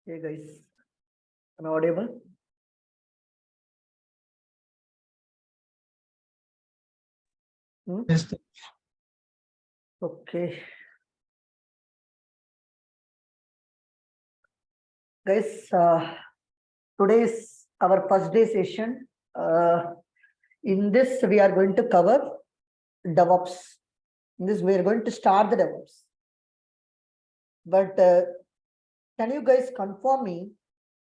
Hey guys, am I audible? Yes, Okay. Guys, today is our first day session. In this, we are going to cover DevOps. In this, we are going to start the DevOps. But can you guys confirm me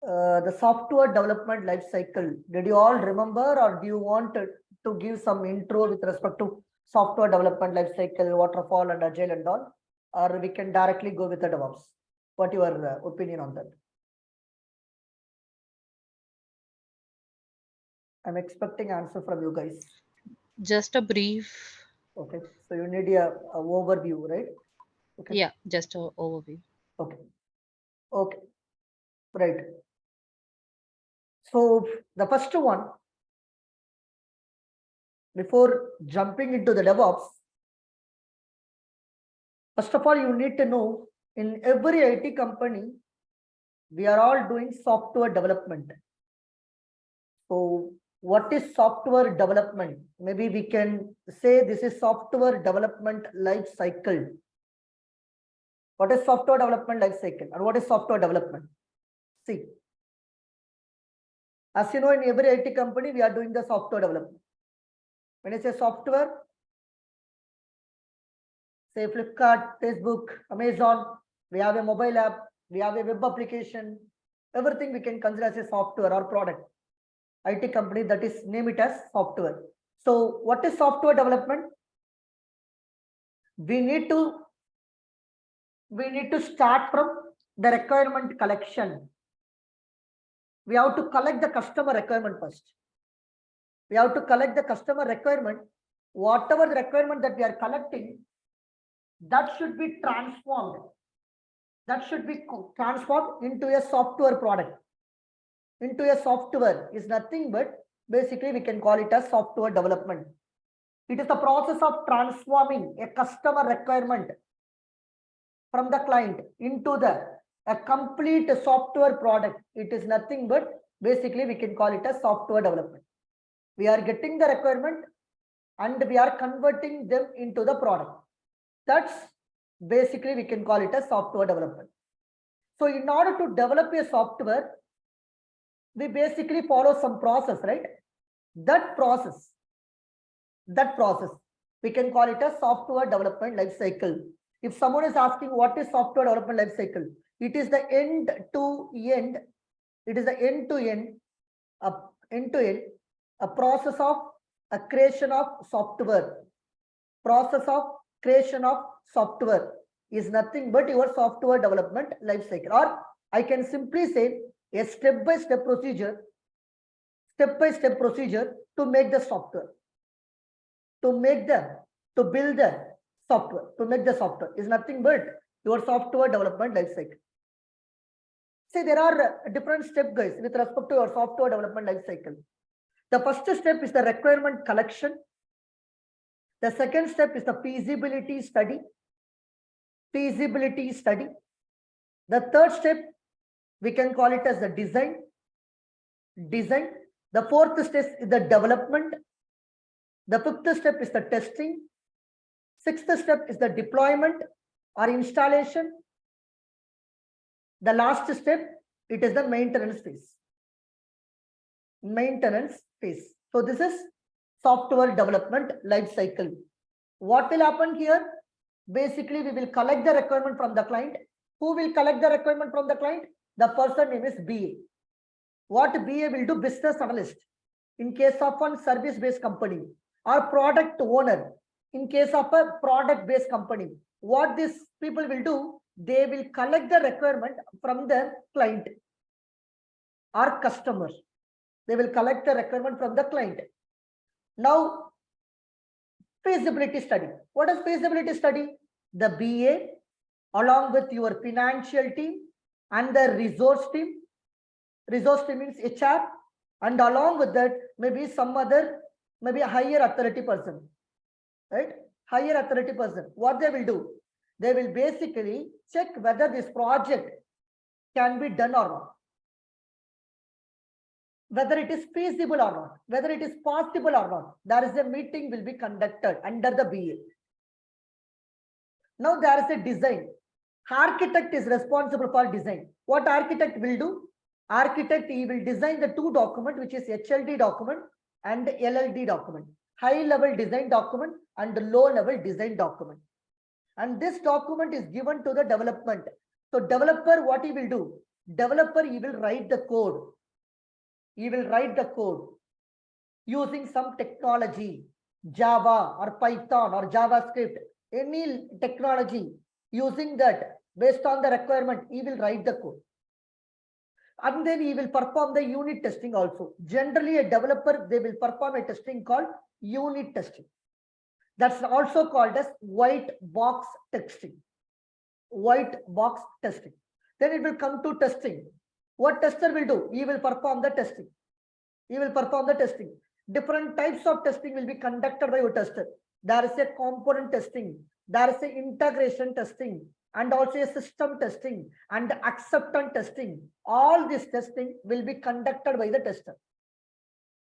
the software development life cycle? Did you all remember, or do you want to give some intro with respect to software development life cycle, waterfall and agile and all? Or we can directly go with the DevOps? What your opinion on that? I'm expecting answer from you guys. Just a brief, Okay, so you need a overview, right? Okay, yeah, just a overview. okay, okay, right. So the first one, before jumping into the DevOps, first of all, you need to know in every IT company, we are all doing software development. So what is software development? Maybe we can say this is software development life cycle. What is software development life cycle and what is software development? See, as you know, in every IT company, we are doing the software development. When I say software, say Flipkart, Facebook, Amazon, we have a mobile app, we have a web application, everything we can consider as a software or product. IT company, that is, name it as software. So what is software development? We need to start from the requirement collection. We have to collect the customer requirement first. We have to collect the customer requirement. Whatever the requirement that we are collecting, that should be transformed. That should be transformed into a software product. Into a software is nothing but basically we can call it as software development. It is the process of transforming a customer requirement from the client into a complete software product. It is nothing but basically we can call it as software development. We are getting the requirement and we are converting them into the product. That's basically we can call it as software development. So in order to develop a software, we basically follow some process, right? That process, we can call it a software development life cycle. If someone is asking what is software development life cycle, it is the end to end, a process of a creation of software. Process of creation of software is nothing but your software development life cycle, or I can simply say a step-by-step procedure to make the software, to build the software, to make the software is nothing but your software development life cycle. See, there are different steps, guys, with respect to your software development life cycle. The first step is the requirement collection. The second step is the feasibility study. The third step, we can call it as the design. The fourth step is the development. The fifth step is the testing. Sixth step is the deployment or installation. The last step, it is the maintenance phase. So this is software development life cycle. What will happen here? Basically, we will collect the requirement from the client. Who will collect the requirement from the client? The person name is BA. What BA will do? Business analyst. In case of one service-based company, or product owner. In case of a product-based company, what these people will do? They will collect the requirement from the client or customer. They will collect the requirement from the client. Now, feasibility study. What is feasibility study? The BA along with your financial team and the resource team. Resource team means HR, and along with that, maybe some other, maybe a higher authority person, right? Higher authority person. What they will do? They will basically check whether this project can be done or not, whether it is feasible or not, whether it is possible or not. There is a meeting will be conducted under the BA. Now there is a design. Architect is responsible for design. What architect will do? Architect, he will design the two document, which is HLD document and LLD document, high level design document and low level design document. And this document is given to the development. So developer, what he will do? Developer, he will write the code. He will write the code using some technology, Java or Python or JavaScript, any technology. Using that, based on the requirement, he will write the code. And then he will perform the unit testing also. Generally, a developer, they will perform a testing called unit testing. That's also called as white box testing. White box testing. Then it will come to testing. What tester will do? He will perform the testing. He will perform the testing. Different types of testing will be conducted by a tester. There is a component testing. There is a integration testing, and also a system testing and acceptance testing. All this testing will be conducted by the tester.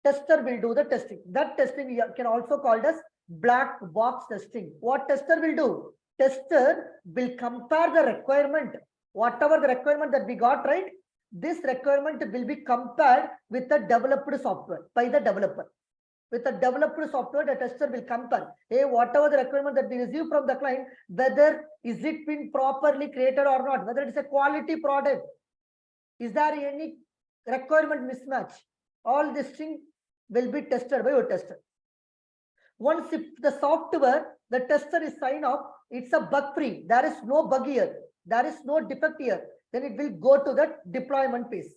Tester will do the testing. That testing we can also called as black box testing. What tester will do? Tester will compare the requirement, whatever the requirement that we got, right? This requirement will be compared with the developed software by the developer. With the developed software, the tester will compare, hey, whatever the requirement that we receive from the client, whether is it been properly created or not, whether it's a quality product, is there any requirement mismatch? All this thing will be tested by your tester. Once if the software, the tester is signed off, it's a bug free, there is no bug here, there is no defect here, then it will go to the deployment phase.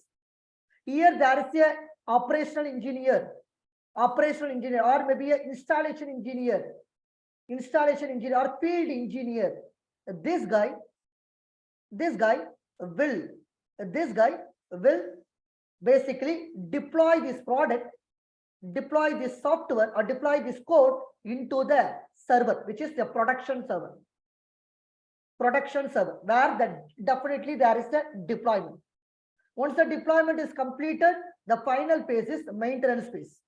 Here there is a operational engineer, or maybe an installation engineer or field engineer. This guy will basically deploy this product, deploy this software or deploy this code into the server, which is the production server. Where definitely there is a deployment. Once the deployment is completed, the final phase is maintenance phase.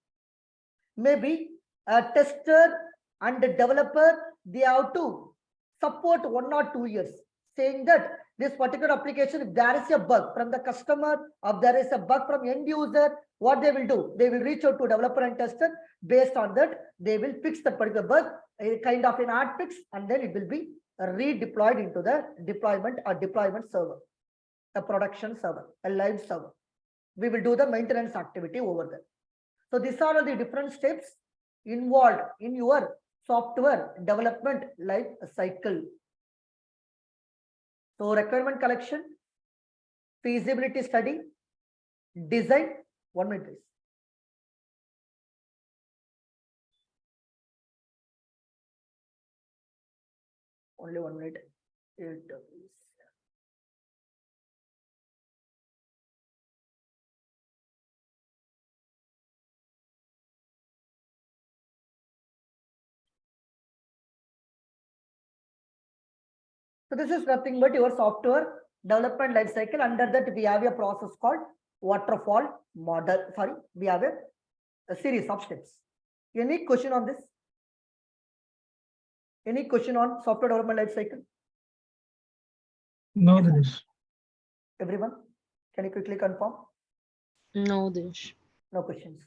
Maybe a tester and a developer, they have to support 1 or 2 years, saying that this particular application, if there is a bug from the customer or there is a bug from end user, what they will do? They will reach out to developer and tester. Based on that, they will fix that particular bug, a kind of an hard fix, and then it will be redeployed into the deployment server, a production server, a live server. We will do the maintenance activity over there. So these are all the different steps involved in your software development life cycle. So requirement collection, feasibility study, design. 1 minute, please. Only 1 minute. So this is nothing but your software development life cycle. Under that, we have a process called waterfall model. We have a series of steps. Any question on this? Any question on software development life cycle? No, Dinesh. Everyone, can you quickly confirm? No, Dinesh. No questions.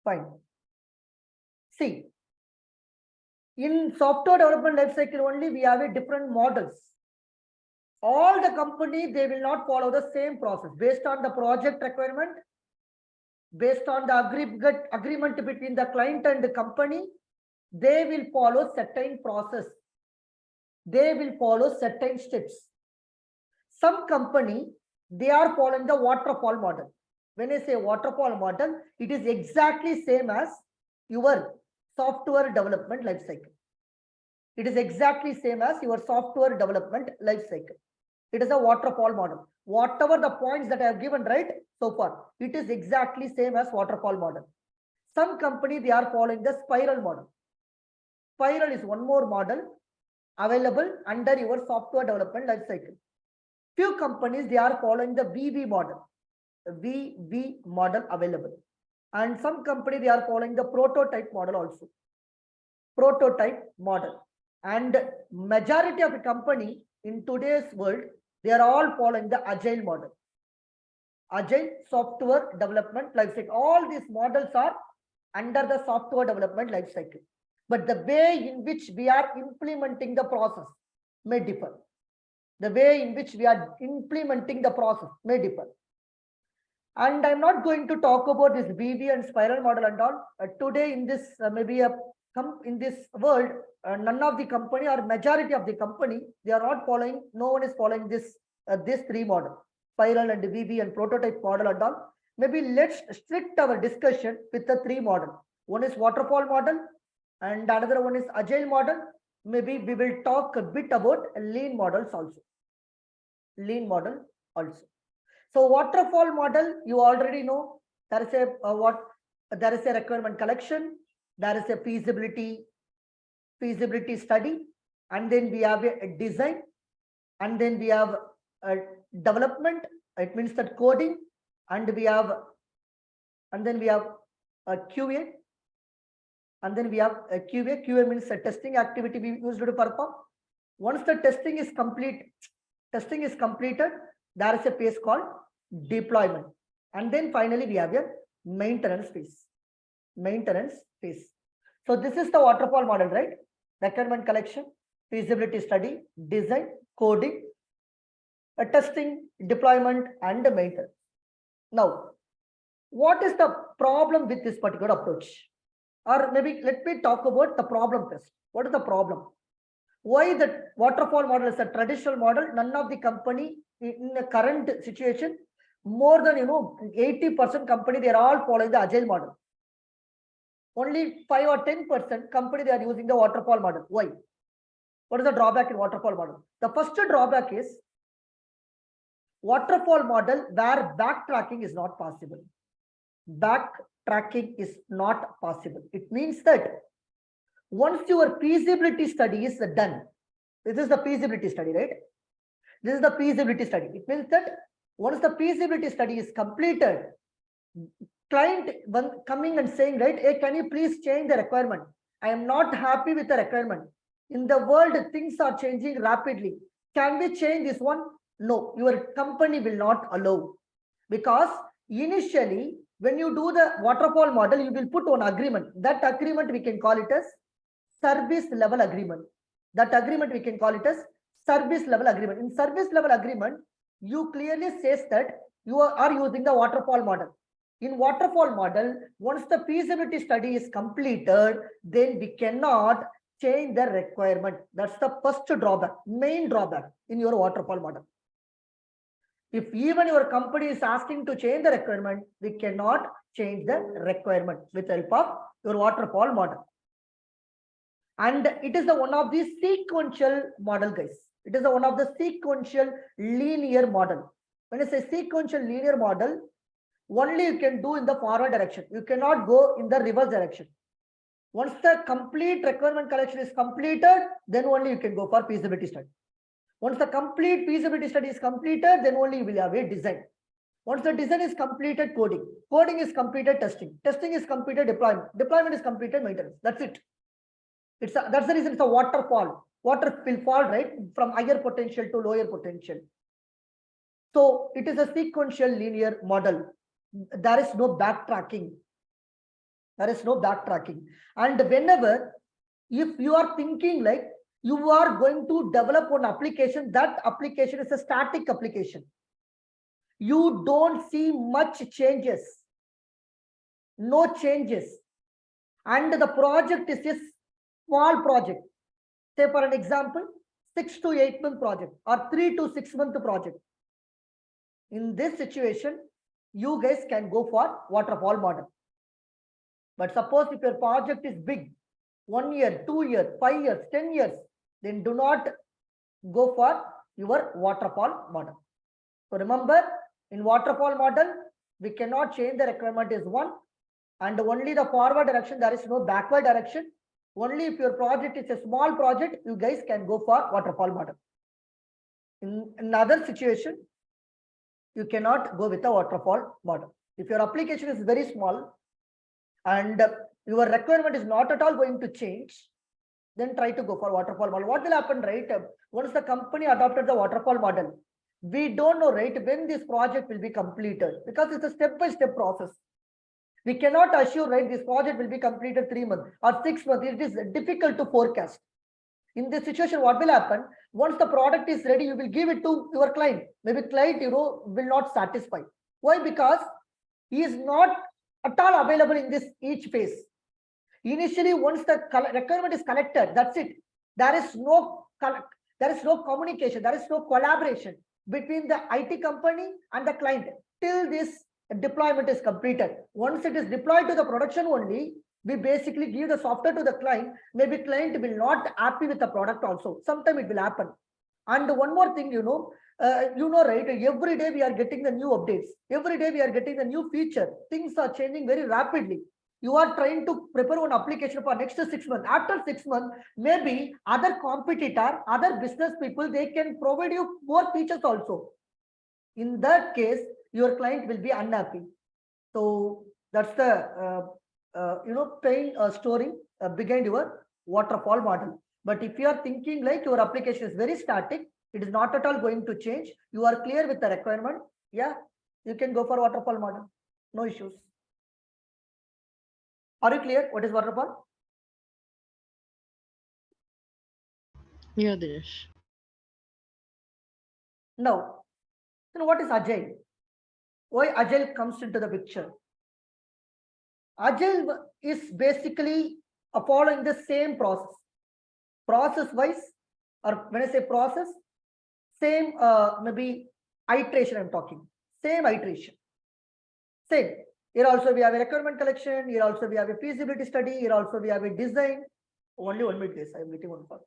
Fine. See, in software development life cycle only, we have a different models. All the company, they will not follow the same process based on the project requirement, based on the agreement between the client and the company. They will follow certain process. They will follow certain steps. Some company, they are following the waterfall model. When I say waterfall model, it is exactly same as your software development life cycle. It is exactly same as your software development life cycle. It is a waterfall model. Whatever the points that I have given right so far, it is exactly same as waterfall model. Some company, they are following the spiral model. Spiral is one more model available under your software development life cycle. Few companies, they are following the VV model, VV model available. And some company, they are following the prototype model also. Prototype model. And majority of the company in today's world, they are all following the agile model. Agile software development lifecycle. All these models are under the software development lifecycle. But the way in which we are implementing the process may differ. The way in which we are implementing the process may differ. And I'm not going to talk about this VV and spiral model and all. Today in this in this world, none of the company or majority of the company, they are not following, no one is following this three model, spiral and VV and prototype model and all. Maybe let's strict our discussion with the three model. One is waterfall model and another one is agile model. Maybe we will talk a bit about lean models also. Lean model also. So waterfall model, you already know there is there is a requirement collection, there is a feasibility study, and then we have a design, and then we have a development. It means that coding, and then we have a QA, and then we have a QA. QA means a testing activity we used to perform. Once the testing is completed, there is a phase called deployment, and then finally we have a maintenance phase. So this is the waterfall model, right? Requirement collection, feasibility study, design, coding, testing, deployment, and maintenance. Now, what is the problem with this particular approach? Or maybe let me talk about the problem first. What is the problem? Why the waterfall model is a traditional model? None of the company in the current situation, more than 80% company, they are all following the agile model. Only 5 or 10% company, they are using the waterfall model. Why? What is the drawback in waterfall model? The first drawback is waterfall model where backtracking is not possible. Backtracking is not possible. It means that once your feasibility study is done, this is the feasibility study, right? This is the feasibility study. It means that once the feasibility study is completed, client coming and saying, right, hey, can you please change the requirement? I am not happy with the requirement. In the world, things are changing rapidly. Can we change this one? No, your company will not allow. Because initially, when you do the waterfall model, you will put on agreement. That agreement, we can call it as service level agreement. That agreement, we can call it as service level agreement. In service level agreement, you clearly says that you are using the waterfall model. In waterfall model, once the feasibility study is completed, then we cannot change the requirement. That's the first drawback, main drawback in your waterfall model. If even your company is asking to change the requirement, we cannot change the requirement with the help of your waterfall model. And it is the one of the sequential model, guys. It is the one of the sequential linear model. When I say sequential linear model, only you can do in the forward direction. You cannot go in the reverse direction. Once the complete requirement collection is completed, then only you can go for feasibility study. Once the complete feasibility study is completed, then only you will have a design. Once the design is completed, coding. Coding is completed, testing. Testing is completed, deployment. Deployment is completed, maintenance. That's it. That's the reason it's a waterfall. Water will fall, right, from higher potential to lower potential. So it is a sequential linear model. There is no backtracking. There is no backtracking. And whenever, if you are thinking like you are going to develop an application, that application is a static application. You don't see much changes. No changes. And the project is a small project. Say for an example, 6 to 8 month project or 3 to 6 month project. In this situation, you guys can go for waterfall model. But suppose if your project is big, 1 year, 2 years, 5 years, 10 years, then do not go for your waterfall model. So remember, in waterfall model, we cannot change the requirement is one, and only the forward direction, there is no backward direction. Only if your project is a small project, you guys can go for waterfall model. In another situation, you cannot go with a waterfall model. If your application is very small and your requirement is not at all going to change, then try to go for waterfall model. What will happen, right? Once the company adopted the waterfall model, we don't know, right, when this project will be completed, because it's a step-by-step process. We cannot assure, right, this project will be completed 3 months or 6 months. It is difficult to forecast. In this situation, what will happen? Once the product is ready, you will give it to your client. Maybe client, will not satisfy. Why? Because he is not at all available in this each phase. Initially, once the requirement is collected, that's it. There is no communication, there is no collaboration between the IT company and the client till this deployment is completed. Once it is deployed to the production only, we basically give the software to the client. Maybe client will not happy with the product also. Sometime it will happen. And one more thing, right? Every day we are getting the new updates. Every day we are getting the new feature. Things are changing very rapidly. You are trying to prepare one application for next 6 months. After 6 months, maybe other competitor, other business people, they can provide you more features also. In that case, your client will be unhappy. So that's the pain story behind your waterfall model. But if you are thinking like your application is very static, it is not at all going to change, you are clear with the requirement, yeah, you can go for waterfall model. No issues. Are you clear what is waterfall? Yeah, Dinesh. Now, then what is agile? Why agile comes into the picture? Agile is basically following the same process. Process wise, or when I say process, same maybe iteration I'm talking. Same iteration. Same. Here also we have a requirement collection. Here also we have a feasibility study. Here also we have a design. Only 1 minute, please. I'm getting one call.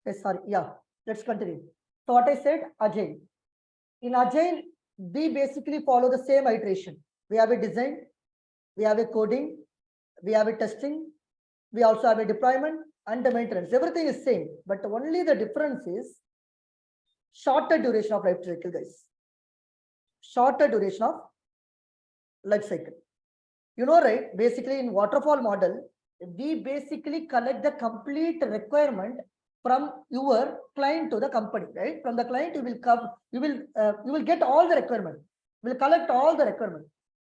Yes, sorry. Yeah, let's continue. So what I said, Agile. In Agile, we basically follow the same iteration. We have a design, we have a coding, we have a testing, we also have a deployment and the maintenance. Everything is same, but only the difference is shorter duration of life cycle, guys. Shorter duration of life cycle. You know, right? Basically, in waterfall model, we basically collect the complete requirement from your client to the company, right? From the client, you will come, you will get all the requirement. Will collect all the requirement.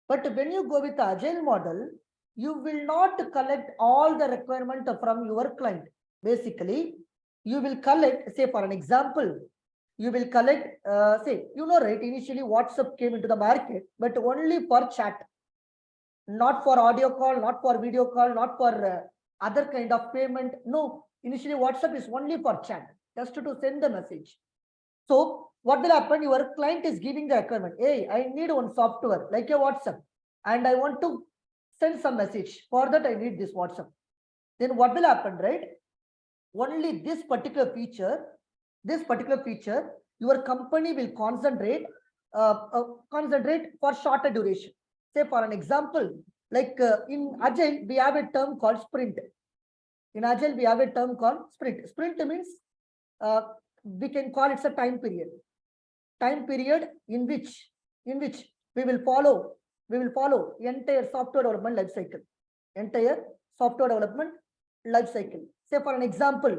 But when you go with the agile model, you will not collect all the requirement from your client. Basically, you will collect, say for an example, you will collect, say, you know, right? Initially, WhatsApp came into the market, but only for chat, not for audio call, not for video call, not for other kind of payment. No, initially WhatsApp is only for chat, just to send the message. So what will happen? Your client is giving the requirement. Hey, I need one software like a WhatsApp, and I want to send some message. For that, I need this WhatsApp. Then what will happen, right? Only this particular feature, your company will concentrate for shorter duration. Say for an example, like in Agile, we have a term called sprint. In Agile, we have a term called sprint. Sprint means we can call it a time period. Time period in which we will follow entire software development life cycle. Entire software development life cycle. Say for an example,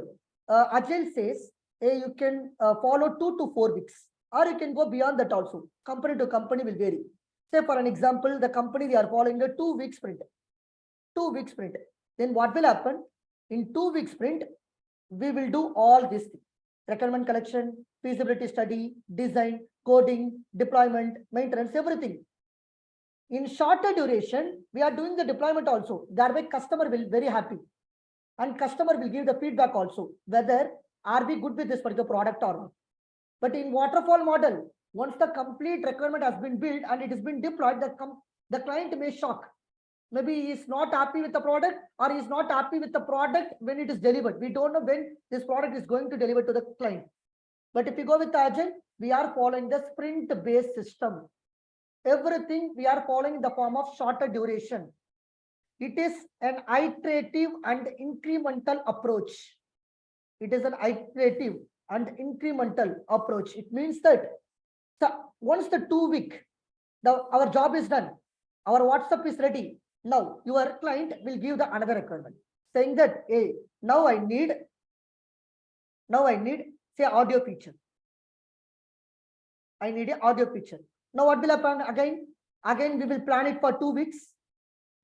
Agile says, hey, you can follow 2 to 4 weeks, or you can go beyond that also. Company to company will vary. Say for an example, the company, they are following a 2-week sprint. 2-week sprint. Then what will happen? In 2-week sprint, we will do all this thing. Requirement collection, feasibility study, design, coding, deployment, maintenance, everything. In shorter duration, we are doing the deployment also. That way customer will be very happy. And customer will give the feedback also, whether are we good with this particular product or not. But in waterfall model, once the complete requirement has been built and it has been deployed, the client may shock. Maybe he is not happy with the product, or he is not happy with the product when it is delivered. We don't know when this product is going to deliver to the client. But if you go with Agile, we are following the sprint-based system. Everything we are following in the form of shorter duration. It is an iterative and incremental approach. It is an iterative and incremental approach. It means that once the 2-week, our job is done, our WhatsApp is ready. Now your client will give the another requirement, saying that, hey, now I need say audio feature. I need an audio feature. Now what will happen again? Again, we will plan it for 2 weeks.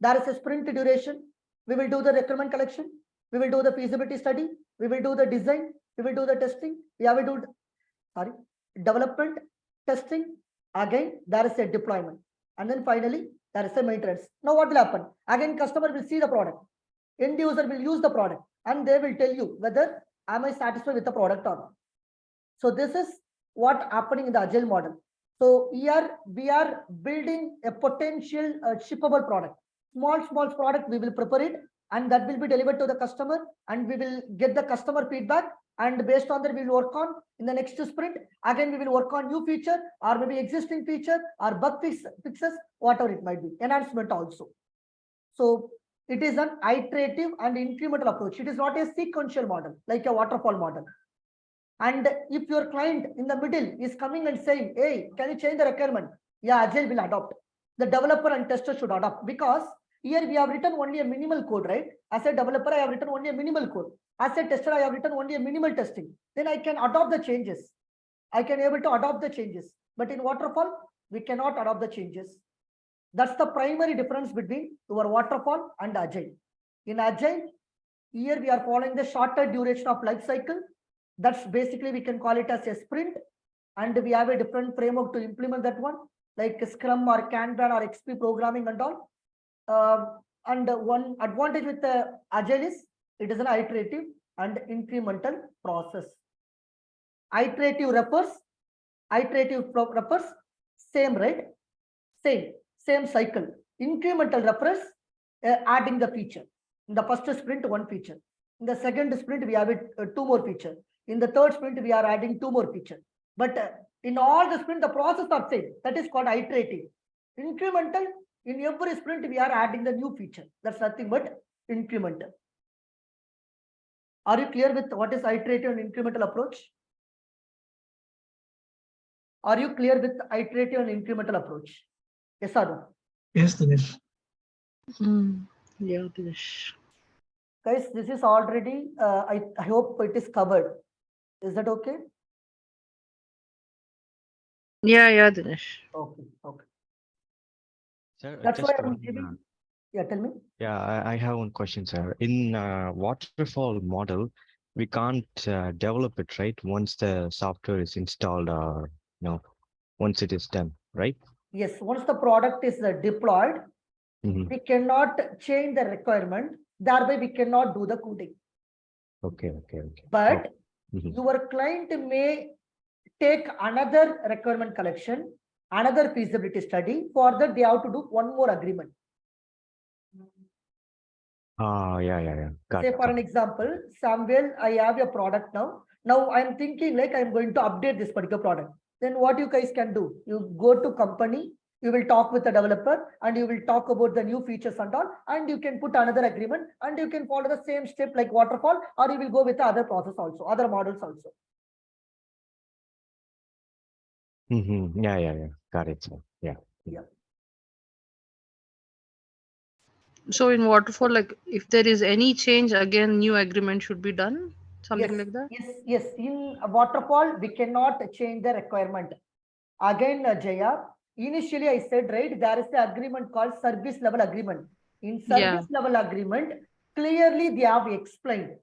There is a sprint duration. We will do the requirement collection. We will do the feasibility study. We will do the design. We will do the testing. We have to do, development, testing. Again, there is a deployment. And then finally, there is a maintenance. Now what will happen? Again, customer will see the product. End user will use the product. And they will tell you whether am I satisfied with the product or not. So this is what happening in the Agile model. So we are building a potential shippable product. Small product, we will prepare it, and that will be delivered to the customer, and we will get the customer feedback, and based on that we will work on in the next sprint. Again, we will work on new feature, or maybe existing feature, or bug fixes, whatever it might be, enhancement also. So it is an iterative and incremental approach. It is not a sequential model like a waterfall model. And if your client in the middle is coming and saying, hey, can you change the requirement? Yeah, Agile will adopt. The developer and tester should adopt, because here we have written only a minimal code, right? As a developer, I have written only a minimal code. As a tester, I have written only a minimal testing. Then I can adopt the changes. I can able to adopt the changes. But in waterfall, we cannot adopt the changes. That's the primary difference between our waterfall and Agile. In Agile, here we are following the shorter duration of life cycle. That's basically, we can call it as a sprint. And we have a different framework to implement that one, like Scrum or Kanban or XP programming and all. And one advantage with the Agile is it is an iterative and incremental process. Iterative refers same, right? Same cycle. Incremental refers adding the feature. In the first sprint, one feature. In the second sprint, we have 2 more features. In the third sprint, we are adding 2 more features. But in all the sprint, the process are same. That is called iterative. Incremental, in every sprint, we are adding the new feature. That's nothing but incremental. Are you clear with what is iterative and incremental approach? Are you clear with iterative and incremental approach? Yes or no? Yes, Dinesh. Yeah, Dinesh. Guys, this is already, I hope it is covered. Is that okay? Yeah, Dinesh. Okay, okay. Sir, That's why just I'm one. giving. Yeah, tell me. Yeah, I have one question, sir. In waterfall model, we can't develop it, right? Once the software is installed, or once it is done, right? Yes, once the product is deployed, Mhm. we cannot change the requirement. Thereby, we cannot do the coding. Okay. But Mhm. your client may take another requirement collection, another feasibility study. For that, they have to do one more agreement. Yeah. Got Say it. for an example, Samuel, I have a product now. Now I'm thinking like I'm going to update this particular product. Then what you guys can do? You go to company, you will talk with the developer and you will talk about the new features and all, and you can put another agreement and you can follow the same step like waterfall, or you will go with the other process also, other models also. Yeah. Got it, sir. Yeah. So in waterfall, like if there is any change, again, new agreement should be done. Something Yes, like that. yes. In a waterfall, we cannot change the requirement. Again, Jaya, initially I said, right, there is the agreement called service level agreement. In service level agreement, clearly they have explained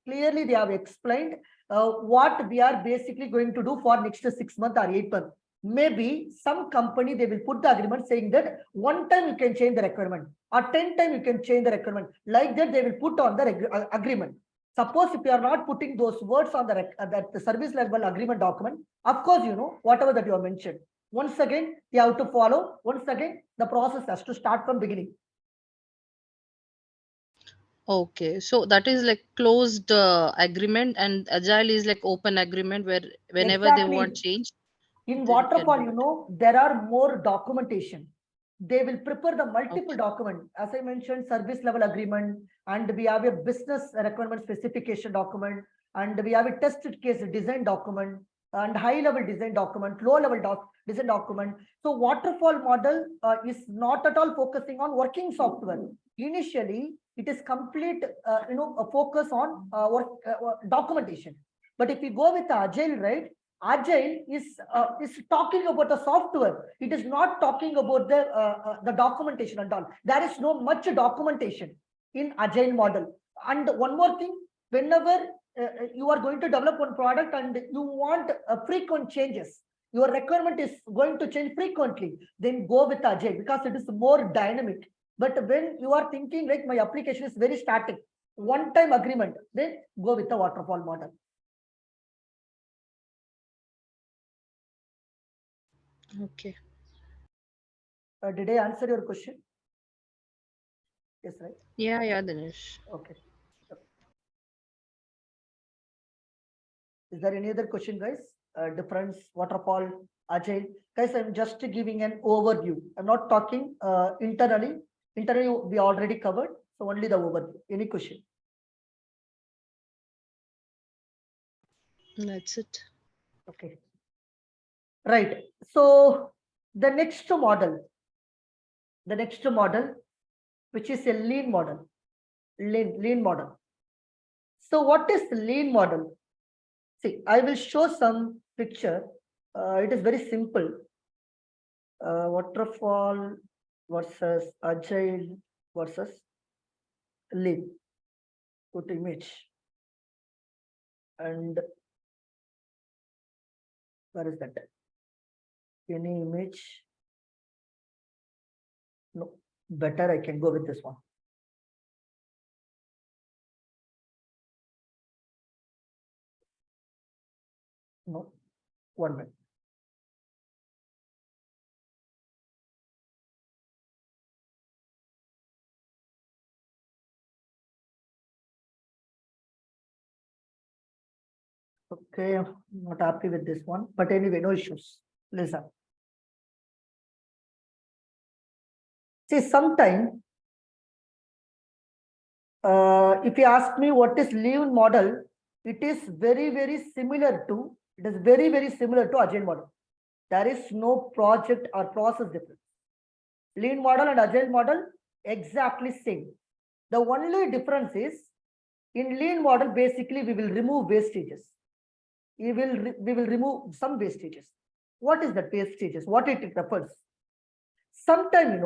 what we are basically going to do for next 6 months or 8 months. Maybe some company, they will put the agreement saying that one time you can change the requirement or 10 times you can change the requirement. Like that, they will put on the agreement. Suppose if you are not putting those words on the service level agreement document, of course, whatever that you have mentioned. Once again, you have to follow. Once again, the process has to start from beginning. Okay, so that is like closed agreement, and agile is like open agreement where whenever they want Exactly. change, In they can waterfall, do it. there are more documentation. They will prepare the multiple Okay. document. As I mentioned, service level agreement, and we have a business requirement specification document, and we have a tested case design document, and high level design document, low level design document. So waterfall model is not at all focusing on working software. Initially, it is complete, a focus on documentation. But if you go with agile, right? Agile is talking about the software. It is not talking about the documentation and all. There is no much documentation in agile model. And one more thing, whenever you are going to develop one product and you want frequent changes, your requirement is going to change frequently, then go with agile because it is more dynamic. But when you are thinking like my application is very static, one time agreement, then go with the waterfall model. Okay. Did I answer your question? Yes, right? Yeah, Dinesh. Okay. Is there any other question, guys? Difference, waterfall, agile. Guys, I'm just giving an overview. I'm not talking internally. Internally, we already covered. So only the overview. Any question? That's it. Okay. Right. So the next model, which is a lean model, lean model. So what is lean model? See, I will show some picture. It is very simple. Waterfall versus agile versus lean. Put image. And where is that? Any image? No, better I can go with this one. No, 1 minute. Okay, I'm not happy with this one, but anyway, no issues. Listen. See, sometime, if you ask me what is lean model, it is very similar to, agile model. There is no project or process difference. Lean model and agile model exactly same. The only difference is in lean model, basically we will remove wastages. We will remove some wastages. What is that wastages? What it refers? Sometime,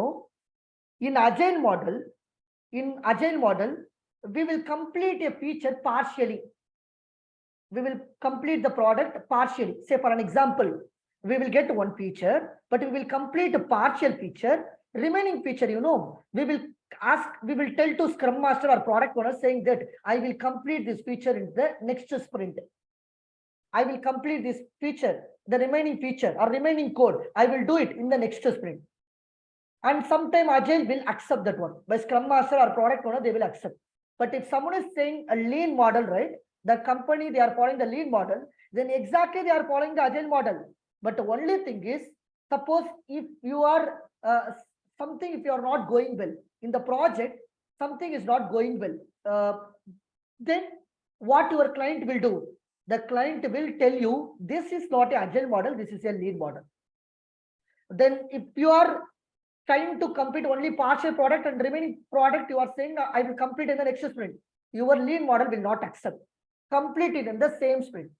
in agile model, we will complete a feature partially. We will complete the product partially. Say for an example, we will get one feature, but we will complete a partial feature. Remaining feature, we will tell to Scrum Master or product owner saying that I will complete this feature in the next sprint. I will complete this feature, the remaining feature or remaining code. I will do it in the next sprint. And sometime Agile will accept that one. By Scrum Master or product owner, they will accept. But if someone is saying a lean model, right? The company, they are following the lean model, then exactly they are following the Agile model. But the only thing is, suppose if you are if you are not going well in the project, something is not going well, then what your client will do? The client will tell you, this is not an Agile model, this is a lean model. Then if you are trying to complete only partial product and remaining product, you are saying, I will complete in the next sprint. Your lean model will not accept. Complete it in the same sprint.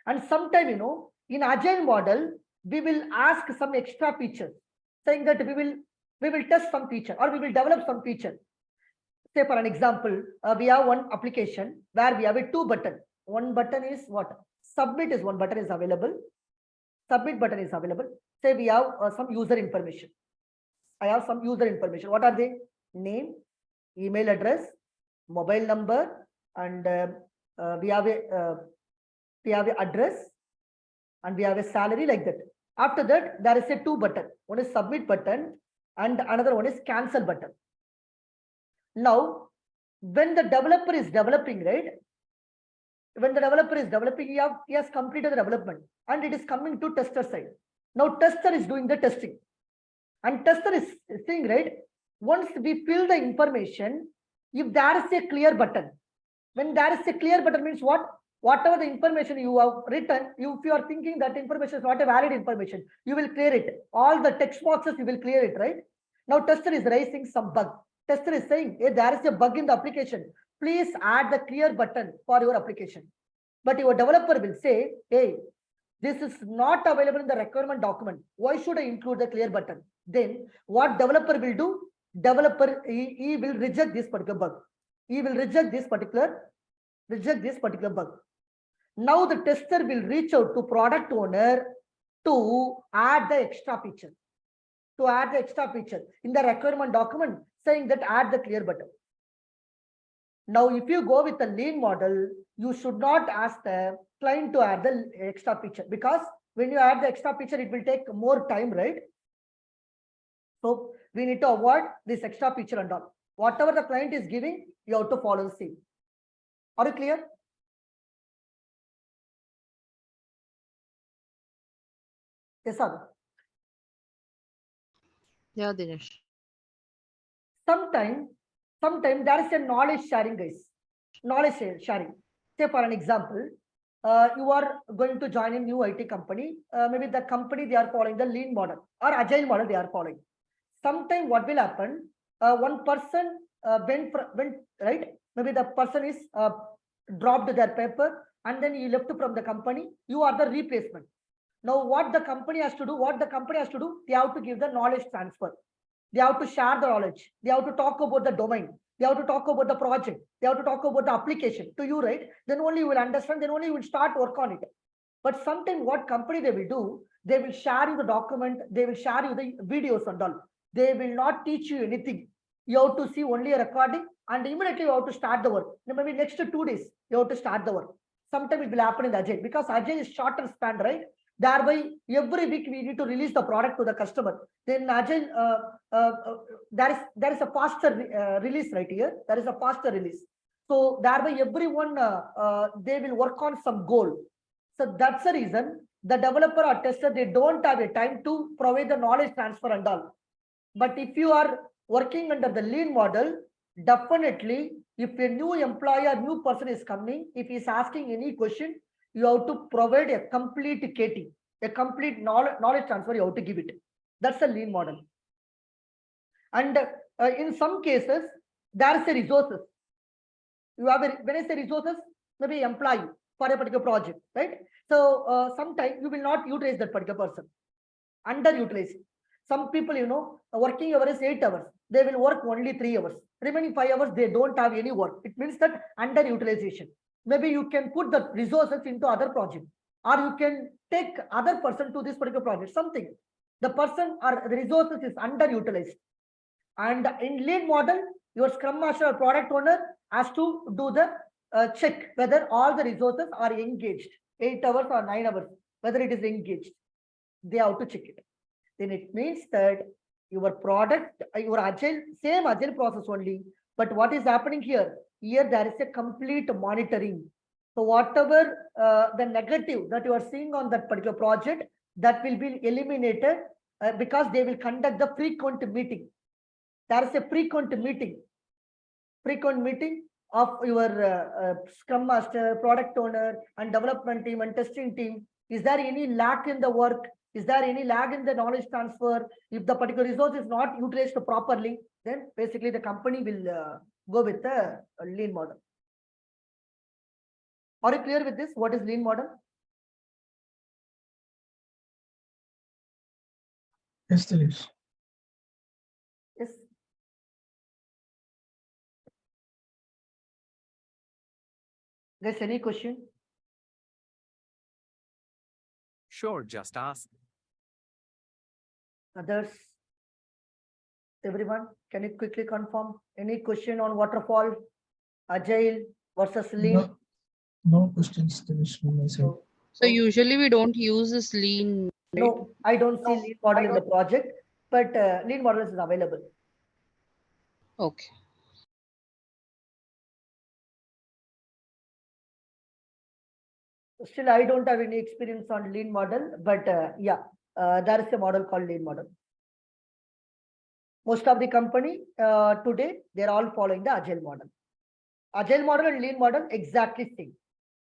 And sometime, in agile model, we will ask some extra features, saying that we will test some feature or we will develop some feature. Say for an example, we have one application where we have a 2 button. One button is what? Submit is one button is available. Submit button is available. Say we have some user information. I have some user information. What are they? Name, email address, mobile number, and we have a address, and we have a salary like that. After that, there is a 2 button. One is submit button, and another one is cancel button. Now, when the developer is developing, right? When the developer is developing, he has completed the development, and it is coming to tester side. Now, tester is doing the testing. And tester is saying, right, once we fill the information, if there is a clear button, when there is a clear button means what? Whatever the information you have written, if you are thinking that information is not a valid information, you will clear it. All the text boxes, you will clear it, right? Now, tester is raising some bug. Tester is saying, hey, there is a bug in the application. Please add the clear button for your application. But your developer will say, hey, this is not available in the requirement document. Why should I include the clear button? Then what developer will do? Developer, he will reject this particular bug. He will reject this particular bug. Now the tester will reach out to product owner to add the extra feature. In the requirement document, saying that add the clear button. Now, if you go with the lean model, you should not ask the client to add the extra feature, because when you add the extra feature, it will take more time, right? So we need to avoid this extra feature and all. Whatever the client is giving, you have to follow the same. Are you clear? Yes, sir. Yeah, Dinesh. Sometime there is a knowledge sharing, guys. Knowledge sharing. Say for an example, you are going to join a new IT company. Maybe the company, they are following the lean model or agile model they are following. Sometime what will happen? One person went right. Maybe the person is dropped their paper and then he left from the company. You are the replacement. Now what the company has to do? They have to give the knowledge transfer. They have to share the knowledge. They have to talk about the domain. They have to talk about the project. They have to talk about the application to you, right? Then only you will understand. Then only you will start work on it. But sometimes what company they will do, they will share you the document. They will share you the videos and all. They will not teach you anything. You have to see only a recording and immediately you have to start the work. Then maybe next 2 days, you have to start the work. Sometimes it will happen in the Agile because Agile is shorter span, right? Thereby, every week we need to release the product to the customer. Then Agile, there is a faster release right here. There is a faster release. So thereby everyone, they will work on some goal. So that's the reason the developer or tester, they don't have a time to provide the knowledge transfer and all. But if you are working under the lean model, definitely if a new employee or new person is coming, if he is asking any question, you have to provide a complete KT, a complete knowledge transfer, you have to give it. That's a lean model. And in some cases, there is a resources. You have a, when I say resources, maybe employee for a particular project, right? So sometimes you will not utilize that particular person, underutilizing. Some people, working hour is 8 hours. They will work only 3 hours. Remaining 5 hours, they don't have any work. It means that underutilization. Maybe you can put the resources into other project, or you can take other person to this particular project, something. The person or the resources is underutilized. And in lean model, your scrum master or product owner has to do the check whether all the resources are engaged, 8 hours or 9 hours, whether it is engaged. They have to check it. Then it means that your product, your agile, same agile process only. But what is happening here? Here there is a complete monitoring. So whatever the negative that you are seeing on that particular project, that will be eliminated because they will conduct the frequent meeting. There is a frequent meeting of your scrum master, product owner, and development team and testing team. Is there any lack in the work? Is there any lag in the knowledge transfer? If the particular resource is not utilized properly, then basically the company will go with the lean model. Are you clear with this? What is lean model? Yes, Dinesh. Yes. Guys, any question? Sure, just ask. Others? Everyone, can you quickly confirm any question on waterfall, agile versus lean? No questions, Dinesh, from my side. So usually we don't use this lean. Right? No, I don't see lean model in the project, but lean model is available. Okay. Still, I don't have any experience on lean model, but yeah, there is a model called lean model. Most of the company today, they're all following the agile model. Agile model and lean model exactly same.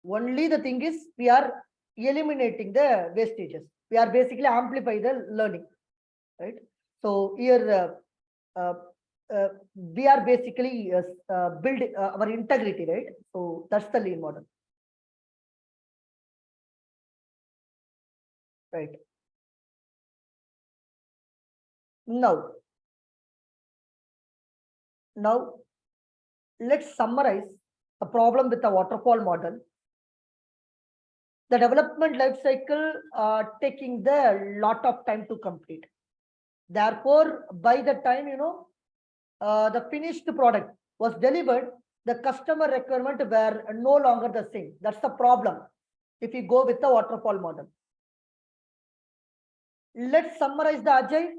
Only the thing is we are eliminating the wastages. We are basically amplify the learning, right? So here we are basically build our integrity, right? So that's the lean model. Right. Now, let's summarize the problem with the waterfall model. The development life cycle taking the lot of time to complete. Therefore, by the time the finished product was delivered, the customer requirement were no longer the same. That's the problem if you go with the waterfall model. Let's summarize the agile.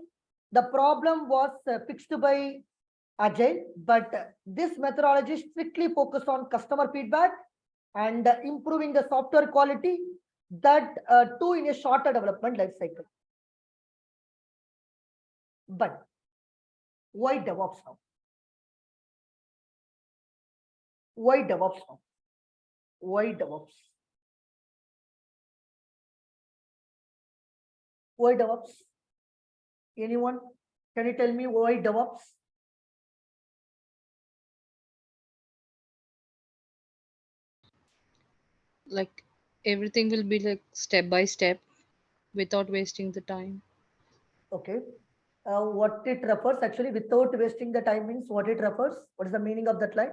The problem was fixed by agile, but this methodology strictly focused on customer feedback and improving the software quality, that too in a shorter development life cycle. But why DevOps now? Why DevOps now? Why DevOps? Why DevOps? Anyone? Can you tell me why DevOps? Like everything will be like step by step without wasting the time. Okay. What it refers, actually, without wasting the time means what it refers? What is the meaning of that line?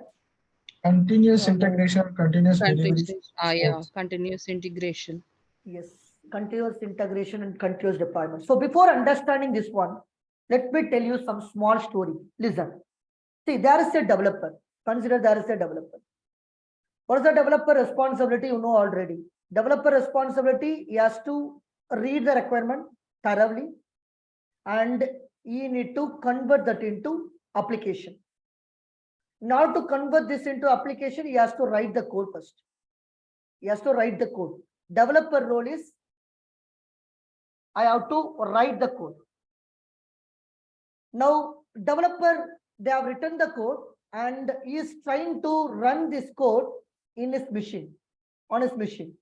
Continuous integration, continuous delivery. Yeah, continuous integration. Yes, continuous integration and continuous deployment. So before understanding this one, let me tell you some small story. Listen. See, there is a developer. Consider there is a developer. What is the developer responsibility? You know already. Developer responsibility, he has to read the requirement thoroughly, and he need to convert that into application. Now to convert this into application, he has to write the code first. He has to write the code. Developer role is, I have to write the code. Now, developer, they have written the code and he is trying to run this code in his machine, on his machine.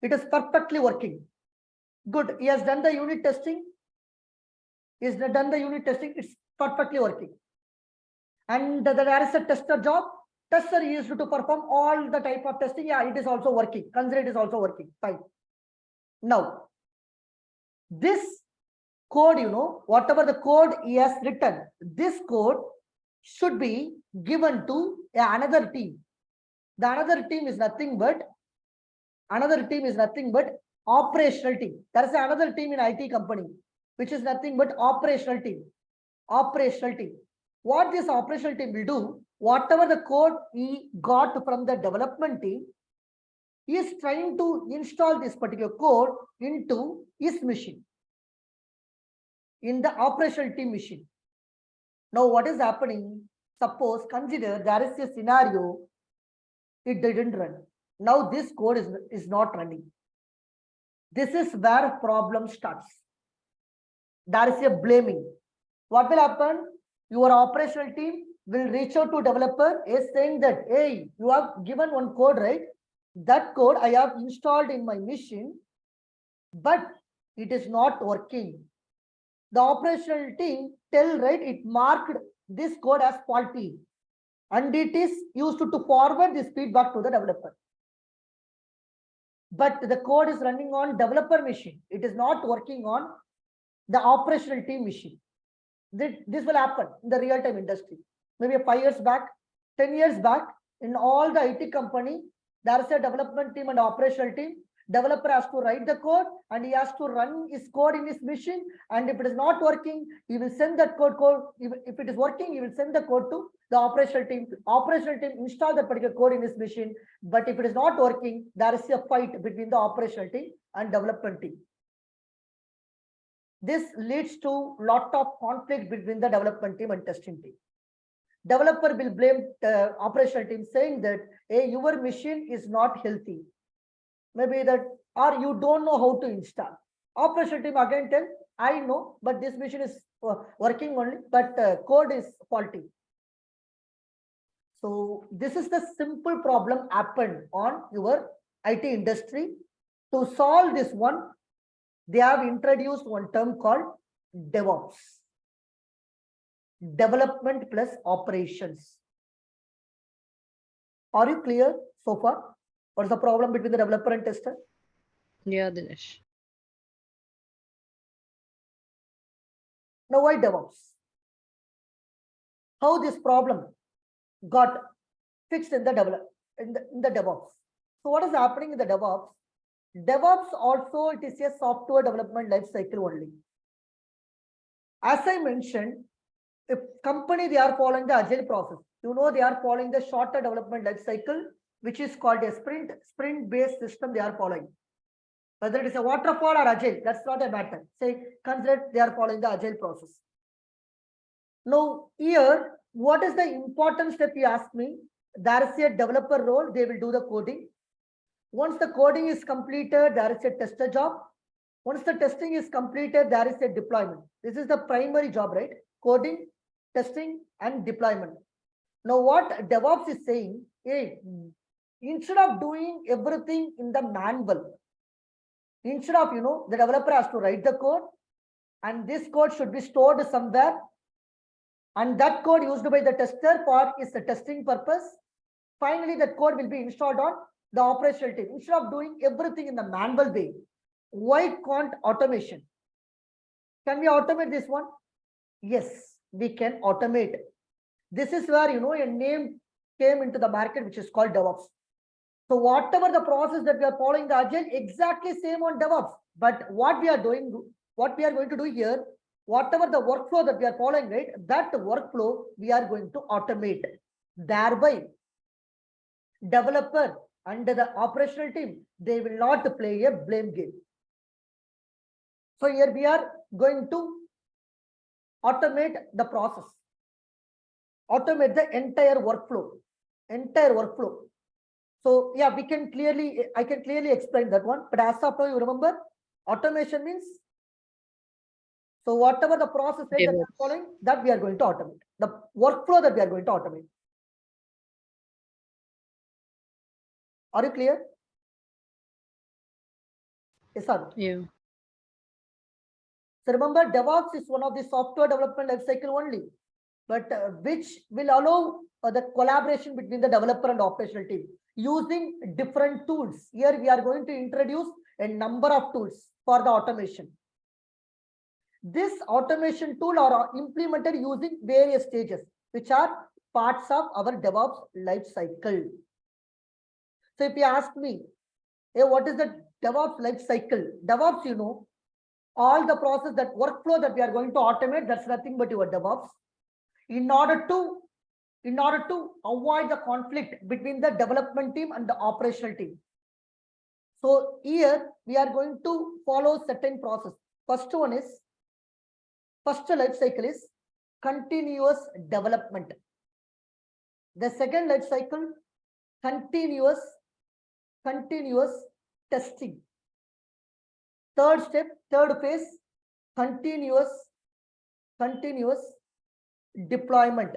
It is perfectly working. Good. He has done the unit testing. It's perfectly working. And there is a tester job. Tester used to perform all the type of testing. Yeah, it is also working. Consider it is also working. Fine. Now, this code, whatever the code he has written, this code should be given to another team. The another team is nothing but operational team. There is another team in IT company, which is nothing but operational team. What this operational team will do, whatever the code he got from the development team, he is trying to install this particular code into his machine, in the operational team machine. Now, what is happening? Suppose, consider there is a scenario, it didn't run. Now, this code is not running. This is where problem starts. There is a blaming. What will happen? Your operational team will reach out to developer is saying that, hey, you have given one code, right? That code I have installed in my machine, but it is not working. The operational team it marked this code as faulty, and it is used to forward this feedback to the developer. But the code is running on developer machine. It is not working on the operational team machine. This will happen in the real-time industry. Maybe 5 years back, 10 years back, in all the IT company, there is a development team and operational team. Developer has to write the code and he has to run his code in his machine. And if it is not working, he will send that code. If it is working, he will send the code to the operational team. Operational team install that particular code in his machine. But if it is not working, there is a fight between the operational team and development team. This leads to lot of conflict between the development team and testing team. Developer will blame the operational team saying that, hey, your machine is not healthy. Maybe that, or you don't know how to install. Operational team again tell, I know, but this machine is working only, but code is faulty. So this is the simple problem happened on your IT industry. To solve this one, they have introduced one term called DevOps. Development plus operations. Are you clear so far? What is the problem between the developer and tester? Yeah, Dinesh. Now, why DevOps? How this problem got fixed in the DevOps? So what is happening in the DevOps? DevOps also, it is a software development life cycle only. As I mentioned, if company, they are following the agile process. They are following the shorter development life cycle, which is called a sprint-based system they are following. Whether it is a waterfall or agile, that's not a matter. Say, consider they are following the agile process. Now, here, what is the important step you ask me? There is a developer role, they will do the coding. Once the coding is completed, there is a tester job. Once the testing is completed, there is a deployment. This is the primary job, right? Coding, testing, and deployment. Now, what DevOps is saying, hey, instead of doing everything in the manual, instead of, the developer has to write the code, and this code should be stored somewhere, and that code used by the tester for is the testing purpose. Finally, that code will be installed on the operational team. Instead of doing everything in the manual way, why can't automation? Can we automate this one? Yes, we can automate. This is where, a name came into the market, which is called DevOps. So whatever the process that we are following the agile, exactly same on DevOps. But what we are going to do here, whatever the workflow that we are following, right, that workflow we are going to automate. Thereby, developer and the operational team, they will not play a blame game. So here we are going to automate the process. automate the entire workflow. So yeah, I can clearly explain that one. But as of now, you remember, automation means, so whatever the process that we are DevOps. following, that we are going to automate. The workflow that we are going to automate. Are you clear? Yes, sir. Yeah. So remember, DevOps is one of the software development lifecycle only, but which will allow the collaboration between the developer and operational team using different tools. Here we are going to introduce a number of tools for the automation. This automation tool are implemented using various stages, which are parts of our DevOps lifecycle. So if you ask me, hey, what is the DevOps lifecycle? DevOps, you know, all the process, that workflow that we are going to automate, that's nothing but your DevOps. In order to avoid the conflict between the development team and the operational team. So here we are going to follow certain process. First life cycle is continuous development. The second life cycle, continuous testing. Third phase, continuous deployment.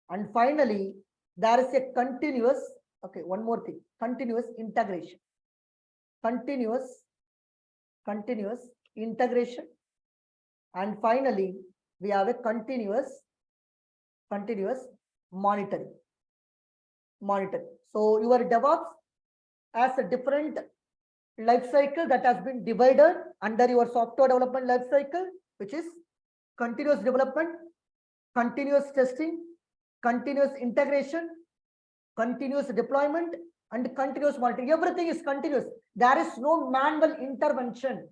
And finally, there is a continuous integration. Continuous integration. And finally, we have a continuous monitoring. So your DevOps has a different life cycle that has been divided under your software development life cycle, which is continuous development, continuous testing, continuous integration, continuous deployment, and continuous monitoring. Everything is continuous. There is no manual intervention.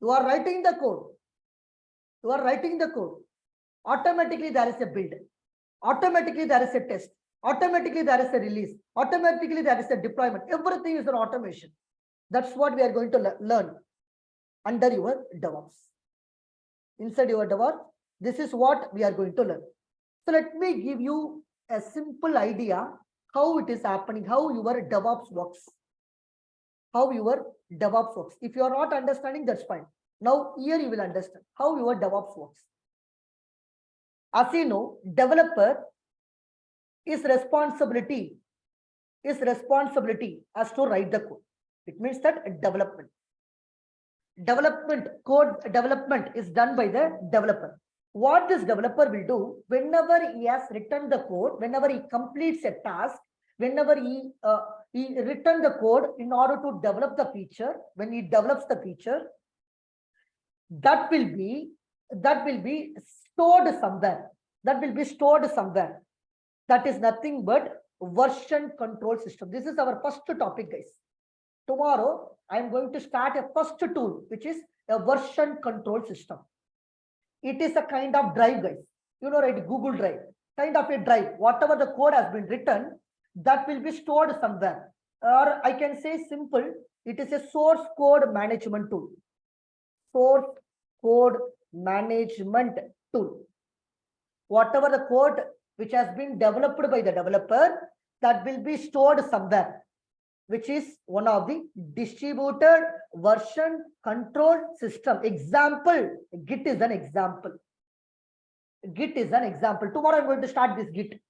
You are writing the code. Automatically there is a build. Automatically there is a test. Automatically there is a release. Automatically there is a deployment. Everything is an automation. That's what we are going to learn under your DevOps. Inside your DevOps, this is what we are going to learn. So let me give you a simple idea how it is happening, how your DevOps works. If you are not understanding, that's fine. Now here you will understand how your DevOps works. As you know, developer is responsibility as to write the code. It means that code development is done by the developer. What this developer will do, whenever he has written the code, whenever he completes a task, whenever he written the code in order to develop the feature, when he develops the feature, that will be stored somewhere. That is nothing but version control system. This is our first topic, guys. Tomorrow, I am going to start a first tool, which is a version control system. It is a kind of drive, guys. You know, right? Google Drive, kind of a drive. Whatever the code has been written, that will be stored somewhere. Or I can say simple, it is a source code management tool. Whatever the code which has been developed by the developer, that will be stored somewhere, which is one of the distributed version control system. Example, Git is an example. Tomorrow I'm going to start this Git.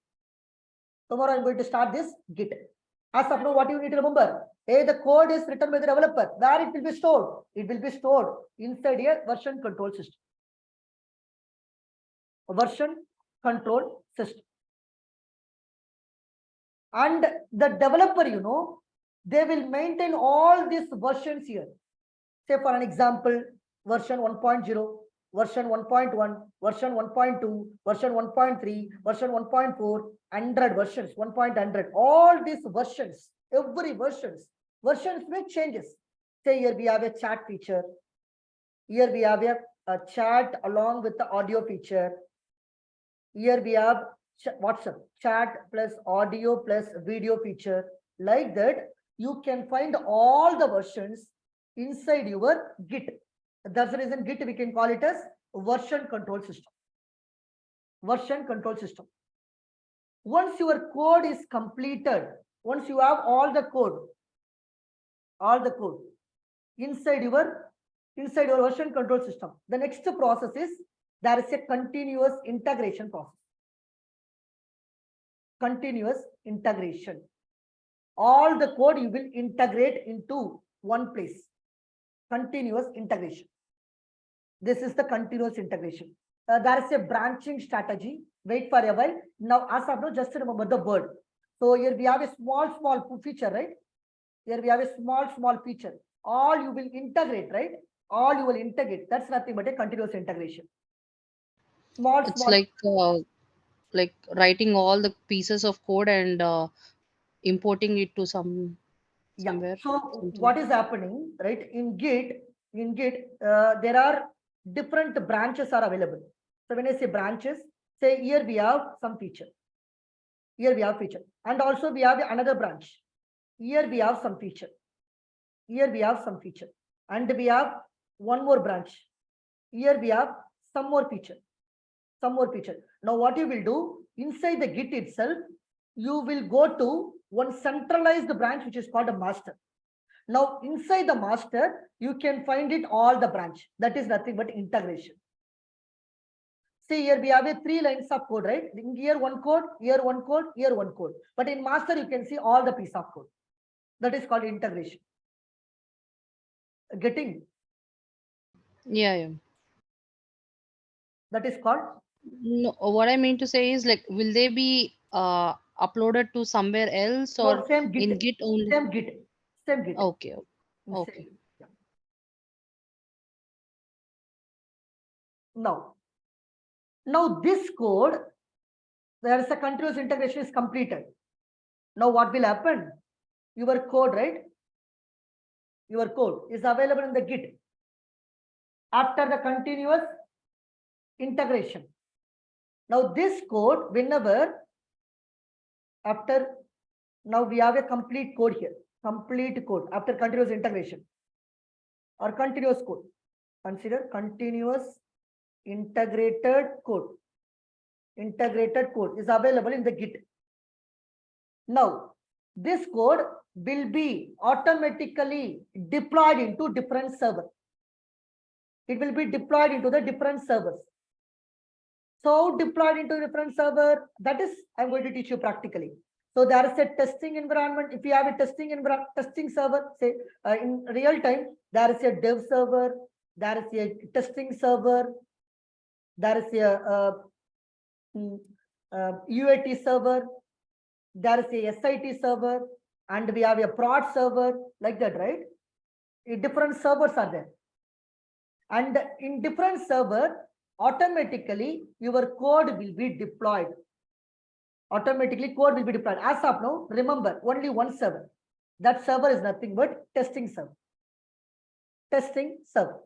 As of now, what you need to remember? Hey, the code is written by the developer. Where it will be stored? It will be stored inside a version control system. And the developer, you know, they will maintain all these versions here. Say for an example, version 1.0, version 1.1, version 1.2, version 1.3, version 1.4, 100 versions, 1.100. All these versions, every versions make changes. Say here we have a chat feature. Here we have a chat along with the audio feature. Here we have WhatsApp, chat plus audio plus video feature. Like that, you can find all the versions inside your Git. That's the reason Git we can call it as version control system. version control system. Once your code is completed, once you have all the code inside your version control system, the next process is there is a continuous integration process. Continuous integration. All the code you will integrate into one place. Continuous integration. This is the continuous integration. There is a branching strategy. Wait for a while. Now, as of now, just remember the word. So here we have a small feature, right? Here we have a small feature. All you will integrate, right? All you will integrate. That's nothing but a continuous integration. It's like writing all the pieces of code and importing it to somewhere. So something. what is happening, right? In Git, there are different branches are available. So when I say branches, say here we have some feature. Here we have feature. And also we have another branch. Here we have some feature. Here we have some feature. And we have one more branch. Here we have some more feature. Now what you will do, inside the Git itself, you will go to one centralized branch which is called a master. Now inside the master, you can find it all the branch. That is nothing but integration. See here we have a 3 lines of code, right? Here one code, here one code, here one code. But in master, you can see all the piece of code. That is called integration. Getting? Yeah. That is called? No, what I mean to say is like, will they be uploaded to somewhere else or No, same Git. in Git only? Same Git. Okay. Same. Yeah. Now this code, there is a continuous integration is completed. Now what will happen? Your code, right? Your code is available in the Git after the continuous integration. Now this code, whenever now we have a complete code here, complete code after continuous integration or continuous code. Consider continuous integrated code. Integrated code is available in the Git. Now this code will be automatically deployed into different servers. It will be deployed into the different servers. So deployed into different server, that is I'm going to teach you practically. So there is a testing environment. If you have a testing server, say in real time, there is a dev server, there is a testing server, there is a UAT server, there is a SIT server, and we have a prod server, like that, right? Different servers are there. And in different server, automatically your code will be deployed. Automatically code will be deployed. As of now, remember, only one server. That server is nothing but testing server. Testing server.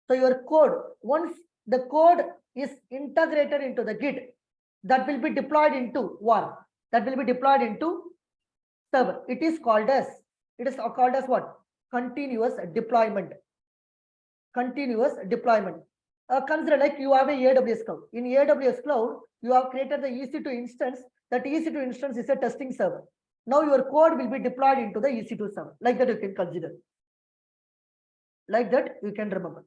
So your code, once the code is integrated into the Git, that will be deployed into one. That will be deployed into server. It is called as what? Continuous deployment. Continuous deployment. Consider like you have a AWS cloud. In AWS cloud, you have created the EC2 instance. That EC2 instance is a testing server. Now your code will be deployed into the EC2 server. Like that you can consider. Like that you can remember.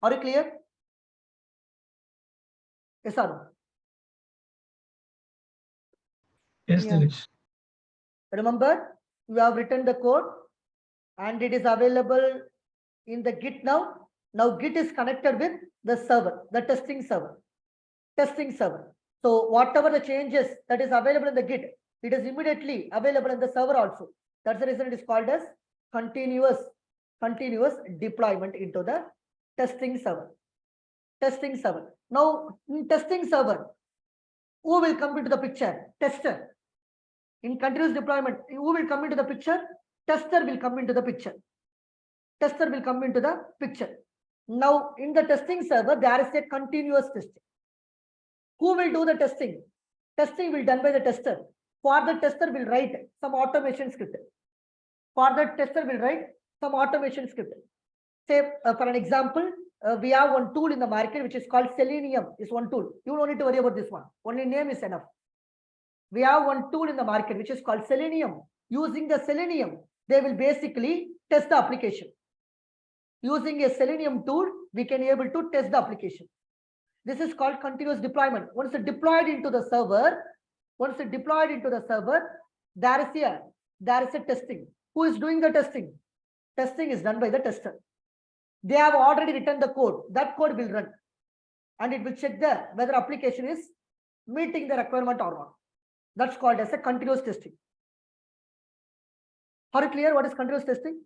Are you clear? Yes or no? Yes, Yeah. Dinesh. Remember, you have written the code and it is available in the Git now. Now Git is connected with the server, the testing server. So whatever the changes that is available in the Git, it is immediately available in the server also. That's the reason it is called as continuous deployment into the testing server. Now in testing server, who will come into the picture? Tester. In continuous deployment, who will come into the picture? Tester will come into the picture. Now in the testing server, there is a continuous testing. Who will do the testing? Testing will be done by the tester. For the tester will write some automation script. Say for an example, we have one tool in the market which is called Selenium. Is one tool. You don't need to worry about this one. Only name is enough. We have one tool in the market which is called Selenium. Using the Selenium, they will basically test the application. Using a Selenium tool, we can be able to test the application. This is called continuous deployment. Once it deployed into the server, there is a testing. Who is doing the testing? Testing is done by the tester. They have already written the code. That code will run, and it will check whether application is meeting the requirement or not. That's called as a continuous testing. Are you clear what is continuous testing?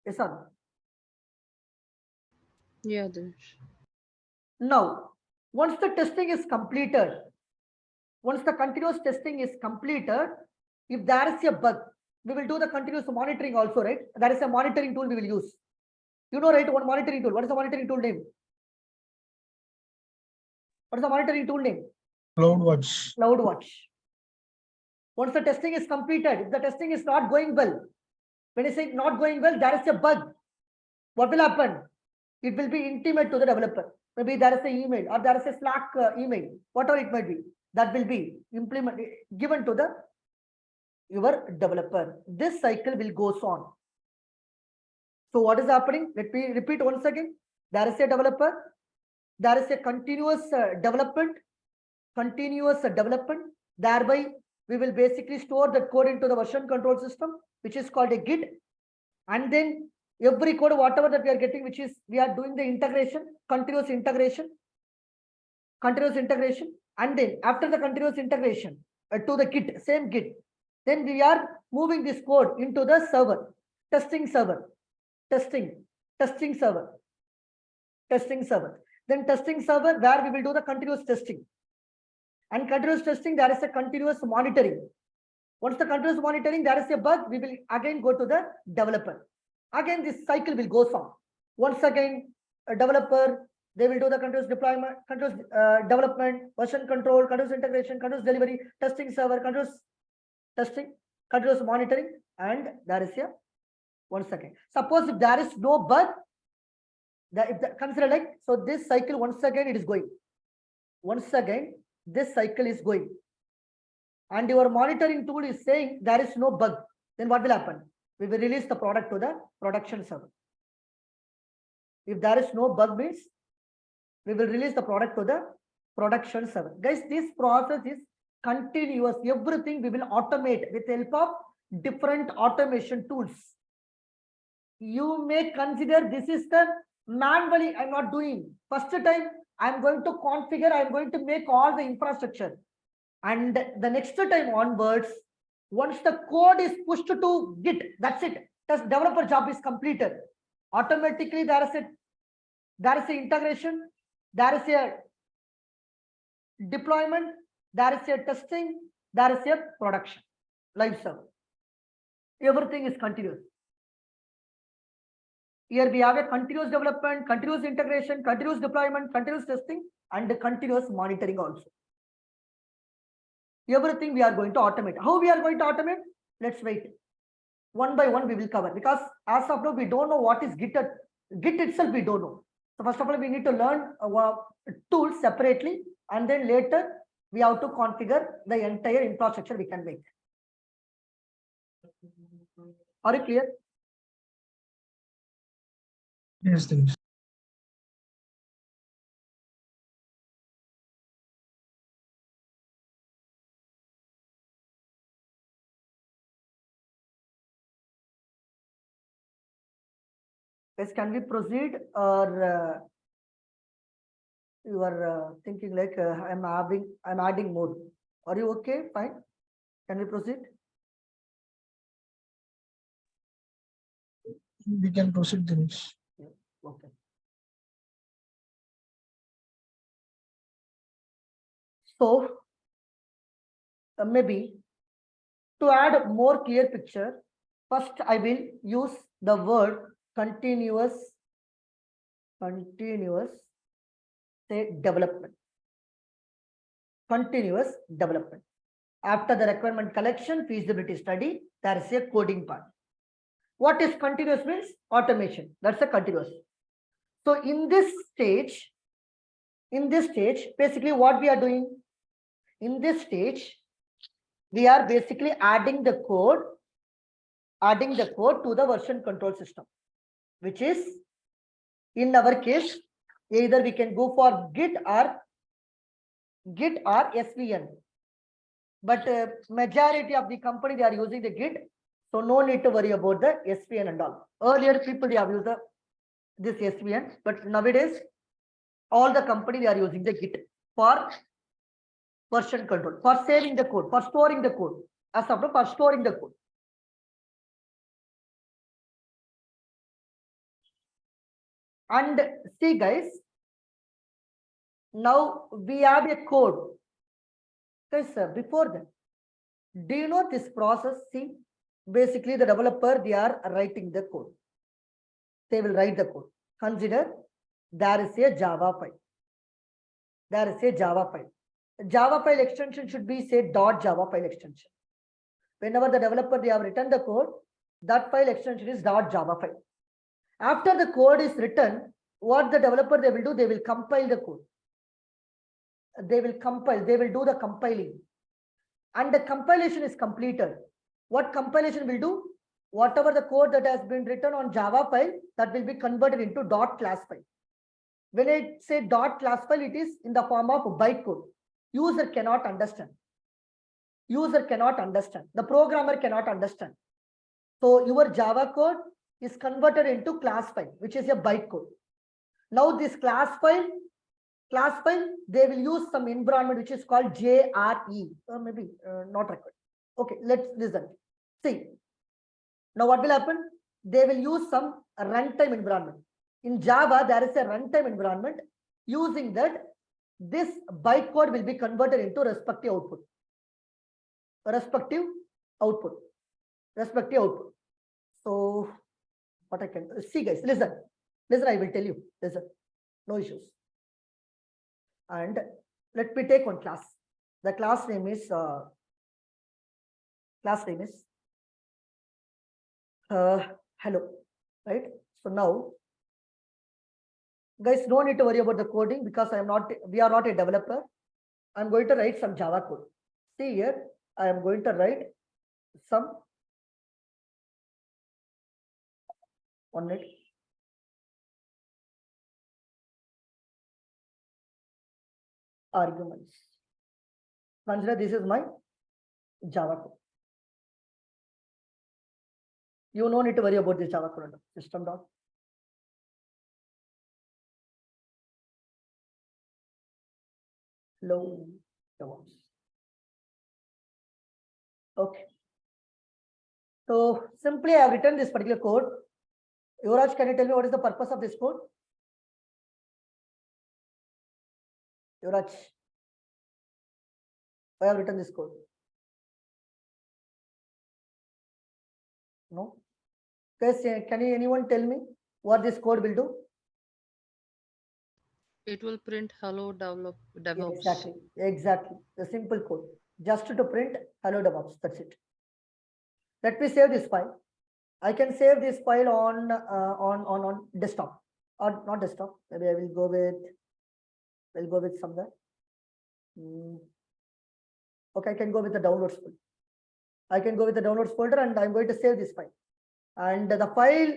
Yes or no? Yeah, Dinesh. Now, once the testing is completed, once the continuous testing is completed, if there is a bug, we will do the continuous monitoring also, right? There is a monitoring tool we will use. You know, right? One monitoring tool. What is the monitoring tool name? What is the monitoring tool name? CloudWatch. CloudWatch. Once the testing is completed, if the testing is not going well, when I say not going well, there is a bug. What will happen? It will be intimate to the developer. Maybe there is an email or there is a Slack email, whatever it might be. That will be given to your developer. This cycle will go on. So what is happening? Let me repeat once again. There is a developer. There is a continuous development. Thereby, we will basically store that code into the version control system, which is called a Git. And then every code, whatever that we are getting, which is we are doing the integration, continuous integration. And then after the continuous integration to the Git, same Git, then we are moving this code into the server, testing server. Then testing server, where we will do the continuous testing. And continuous testing, there is a continuous monitoring. Once the continuous monitoring, there is a bug, we will again go to the developer. Again, this cycle will go on. Once again, a developer, they will do the continuous deployment, continuous development, version control, continuous integration, continuous delivery, testing server, continuous testing, continuous monitoring, and there is a once again. Suppose if there is no bug, consider like, so this cycle once again it is going. Once again, this cycle is going. And your monitoring tool is saying there is no bug. Then what will happen? We will release the product to the production server. If there is no bug means, we will release the product to the production server. Guys, this process is continuous. Everything we will automate with the help of different automation tools. You may consider this is the manually I'm not doing. First time I'm going to configure, I'm going to make all the infrastructure. And the next time onwards, once the code is pushed to Git, that's it. The developer job is completed. Automatically there is a integration, there is a deployment, there is a testing, there is a production, live server. Everything is continuous. Here we have a continuous development, continuous integration, continuous deployment, continuous testing, and continuous monitoring also. Everything we are going to automate. How we are going to automate? Let's wait. One by one we will cover, because as of now we don't know what is Git. Git itself we don't know. So first of all, we need to learn tools separately, and then later we have to configure the entire infrastructure we can make. Are you clear? Yes, Dinesh. Yes, can we proceed, or you are thinking like I'm adding more? Are you okay? Fine. Can we proceed? We can proceed, Dinesh. Okay. So maybe to add more clear picture, first I will use the word continuous say development. Continuous development. After the requirement collection, feasibility study, there is a coding part. What is continuous means automation. That's a continuous. So in this stage, basically what we are doing, in this stage, we are basically adding the code to the version control system, which is, in our case, either we can go for Git or SVN. But majority of the company, they are using the Git. So no need to worry about the SVN and all. Earlier people, they have used this SVN, but nowadays, all the company, they are using the Git for version control, for saving the code, for storing the code, as of now, for storing the code. And see guys, now we have a code. Guys, before that, do you know this process? See, basically the developer, they are writing the code. They will write the code. Consider there is a Java file. There is a Java file. Java file extension should be say .java file extension. Whenever the developer, they have written the code, that file extension is .java file. After the code is written, what the developer they will do, they will compile the code. They will do the compiling. And the compilation is completed. What compilation will do? Whatever the code that has been written on Java file, that will be converted into .class file. When I say .class file, it is in the form of bytecode. User cannot understand. The programmer cannot understand. So your Java code is converted into class file, which is a bytecode. Now this class file, they will use some environment which is called JRE, or maybe not required. Okay, let's listen. See, now what will happen? They will use some runtime environment. In Java, there is a runtime environment. Using that, this bytecode will be converted into respective output. So what I can see, guys, listen, I will tell you. Listen, no issues. And let me take one class. The class name is hello, right? So now, guys, no need to worry about the coding because we are not a developer. I'm going to write some Java code. See here, I am going to write some 1 minute. Arguments. Consider this is my Java code. You no need to worry about this Java code. System dot. Low DevOps. Okay. So simply I have written this particular code. Yuvraj, can you tell me what is the purpose of this code? Yuvraj, I have written this code. No? Guys, can anyone tell me what this code will do? It will print hello DevOps. Exactly. The simple code. Just to print hello DevOps. That's it. Let me save this file. I can save this file on desktop or not desktop. Maybe I will go with somewhere. Okay, I can go with the downloads folder. And I'm going to save this file. And the file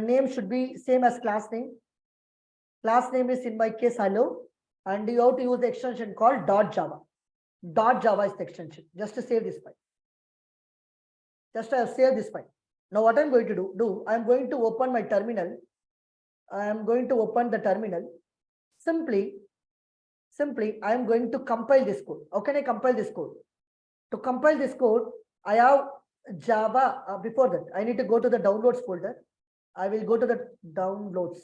name should be same as class name. Class name is in my case hello, and you have to use the extension called .java. .java is the extension. Just to save this file. Just I have saved this file. Now what I'm going to do, I'm going to open my terminal. I am going to open the terminal. Simply, I'm going to compile this code. How can I compile this code? To compile this code, I have Java. Before that, I need to go to the downloads folder. I will go to the downloads.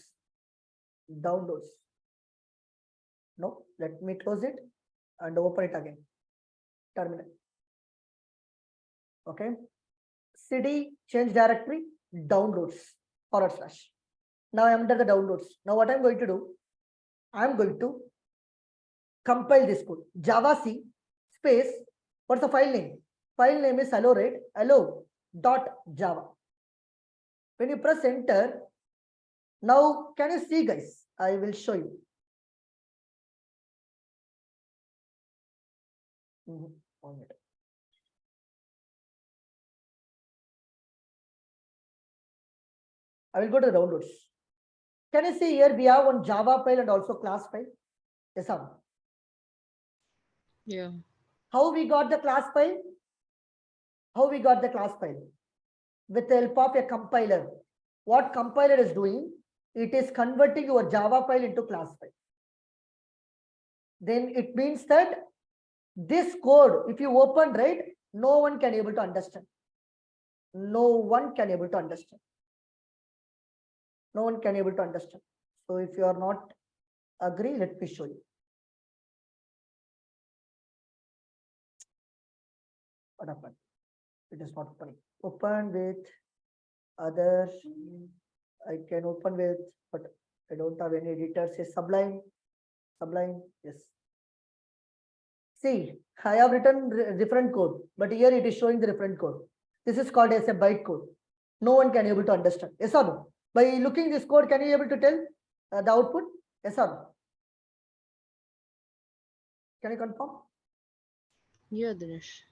No, let me close it and open it again. Terminal. Okay. CD change directory downloads / Now I am under the downloads. Now what I'm going to do, I'm going to compile this code. Java C space, what's the file name? File name is hello.java. When you press enter, now can you see, guys? I will show you. Mhm. 1 minute. I will go to the downloads. Can you see here we have one Java file and also class file? Yes, sir. Yeah. How we got the class file? How we got the class file? With the help of a compiler. What compiler is doing? It is converting your Java file into class file. Then it means that this code, if you open, right, no one can able to understand. No one can able to understand. No one can able to understand. So if you are not agree, let me show you. What happened? It is not opening. Open with others. I can open with, but I don't have any editor. Say Sublime. Sublime. Yes. See, I have written different code, but here it is showing the different code. This is called as a byte code. No one can able to understand. Yes or no? By looking this code, can you able to tell the output? Yes or no? Can you confirm? Yeah, Dinesh.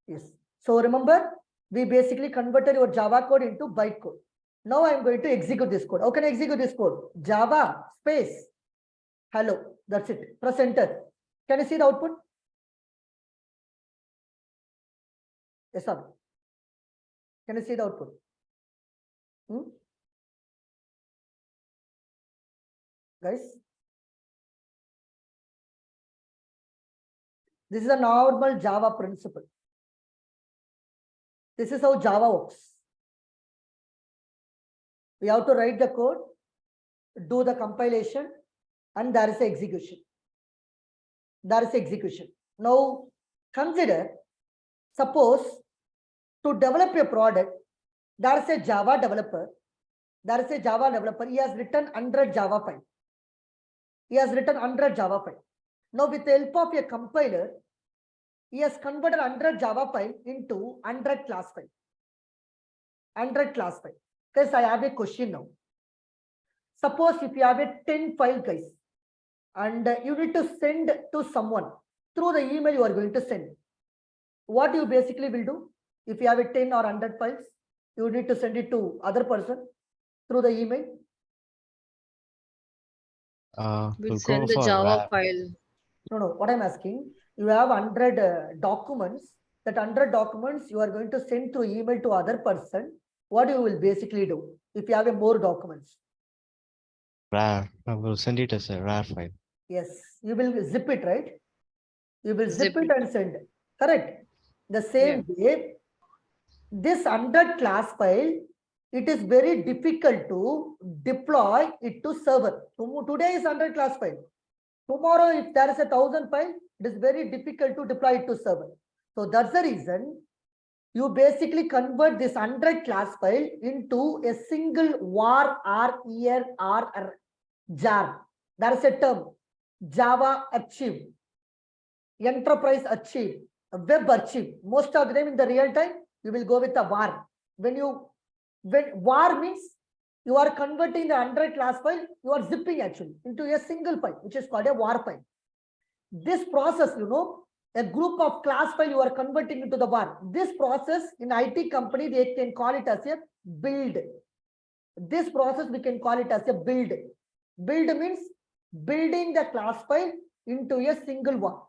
Yes. So remember, we basically converted your Java code into byte code. Now I'm going to execute this code. How can I execute this code? Java space hello. That's it. Press enter. Can you see the output? Yes or no? Can you see the output? Guys, this is a normal Java principle. This is how Java works. We have to write the code, do the compilation, and there is the execution. There is execution. Now, consider, suppose to develop a product, there is a Java developer. There is a Java developer. He has written 100 Java file. He has written 100 Java file. Now, with the help of a compiler, he has converted 100 Java file into 100 class file. 100 class file. Guys, I have a question now. Suppose if you have a 10 file, guys, and you need to send to someone through the email you are going to send. What you basically will do? If you have a 10 or 100 files, you need to send it to other person through the email. We'll We'll send go the for Java RAR. file. No, what I'm asking, you have 100 documents. That 100 documents you are going to send through email to other person. What you will basically do if you have a more documents? RAR. I will send it as a RAR file. Yes, you will zip it, right? You will zip Zip it and send. Correct. The same Yeah. way, this 100 class file, it is very difficult to deploy it to server. Today is 100 class file. Tomorrow, if there is a 1000 file, it is very difficult to deploy it to server. So that's the reason you basically convert this 100 class file into a single var or jar. There is a term, Java archive, enterprise archive, web archive. Most of them in the real time, you will go with a var. When var means you are converting the 100 class file, you are zipping actually into a single file, which is called a var file. This process, a group of class file you are converting into the var. This process in IT company, they can call it as a build. This process we can call it as a build. Build means building the class file into a single var.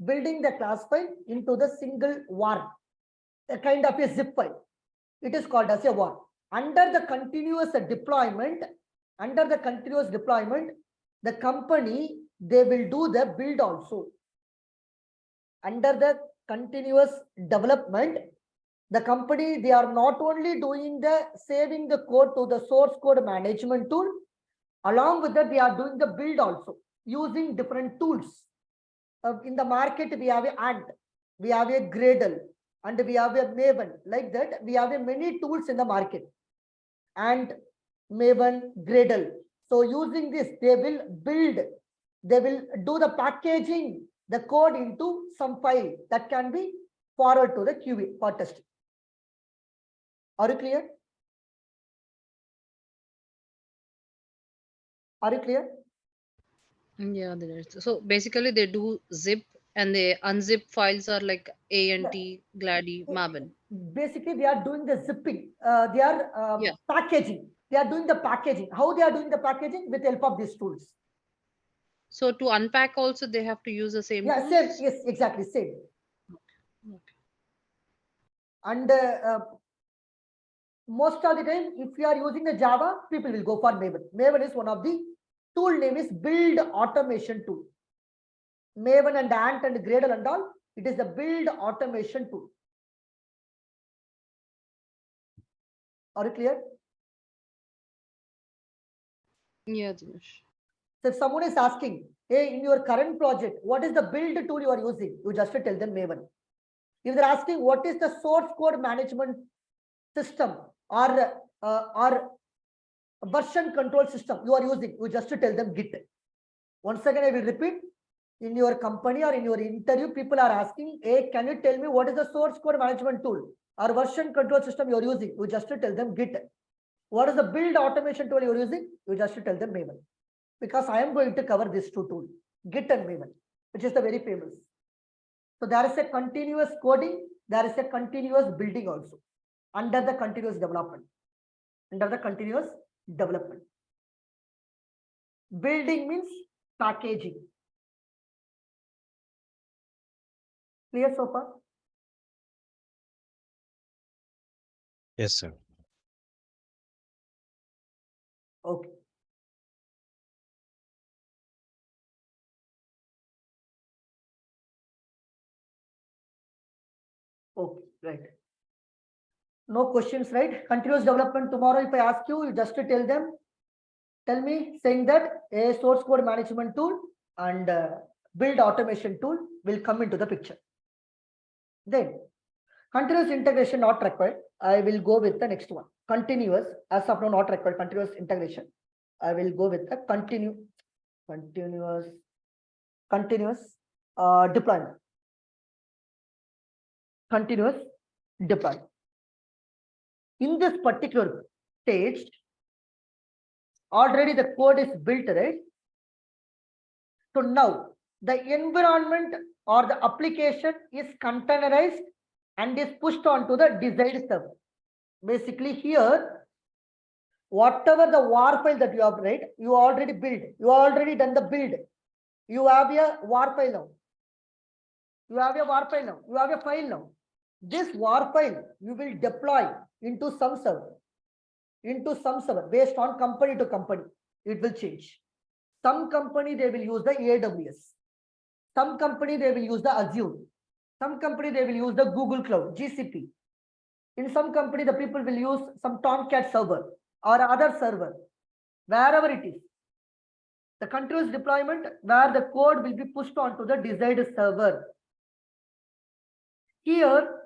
Building the class file into the single var, a kind of a zip file. It is called as a var. Under the continuous deployment, the company, they will do the build also. Under the continuous development, the company, they are not only doing the saving the code to the source code management tool, along with that, they are doing the build also using different tools. In the market, we have a Ant, we have a Gradle, and we have a Maven. Like that, we have a many tools in the market. And Maven, Gradle. So using this, they will build, they will do the packaging, the code into some file that can be forwarded to the QA for testing. Are you clear? Are you clear? Yeah, there is. So basically, they do zip and the unzip files are like ANT, Glady, Maven. Basically, they are doing the zipping. They are Yeah. packaging. They are doing the packaging. How they are doing the packaging? With the help of these tools. So to unpack also, they have to use the same Yeah, tools? same. Yes, exactly same. Okay. And most of the time, if you are using the Java, people will go for Maven. Maven is one of the tool name is build automation tool. Maven and Ant and Gradle and all, it is the build automation tool. Are you clear? Yeah, Dinesh. So if someone is asking, hey, in your current project, what is the build tool you are using? You just tell them Maven. If they're asking what is the source code management system or version control system you are using, you just tell them Git. Once again, I will repeat. In your company or in your interview, people are asking, hey, can you tell me what is the source code management tool or version control system you are using? You just tell them Git. What is the build automation tool you are using? You just tell them Maven. Because I am going to cover these two tools, Git and Maven, which is the very famous. So there is a continuous coding, there is a continuous building also under the continuous development. Under the continuous development. Building means packaging. Clear so far? Yes, sir. Okay. Okay, right. No questions, right? Continuous development tomorrow. If I ask you, you just tell them, tell me saying that a source code management tool and build automation tool will come into the picture. Then continuous integration not required. I will go with the next one. Continuous, as of now not required, continuous integration. I will go with the continuous deployment. Continuous deployment. In this particular stage, already the code is built, right? So now the environment or the application is containerized and is pushed onto the desired server. Basically here, whatever the war file that you have, right, you already built, you already done the build. You have a war file now. You have a war file now. You have a file now. This war file you will deploy into some server. Based on company to company, it will change. Some company they will use the AWS. Some company they will use the Azure. Some company they will use the Google Cloud, GCP. In some company, the people will use some Tomcat server or other server, wherever it is. The continuous deployment where the code will be pushed onto the desired server. Here,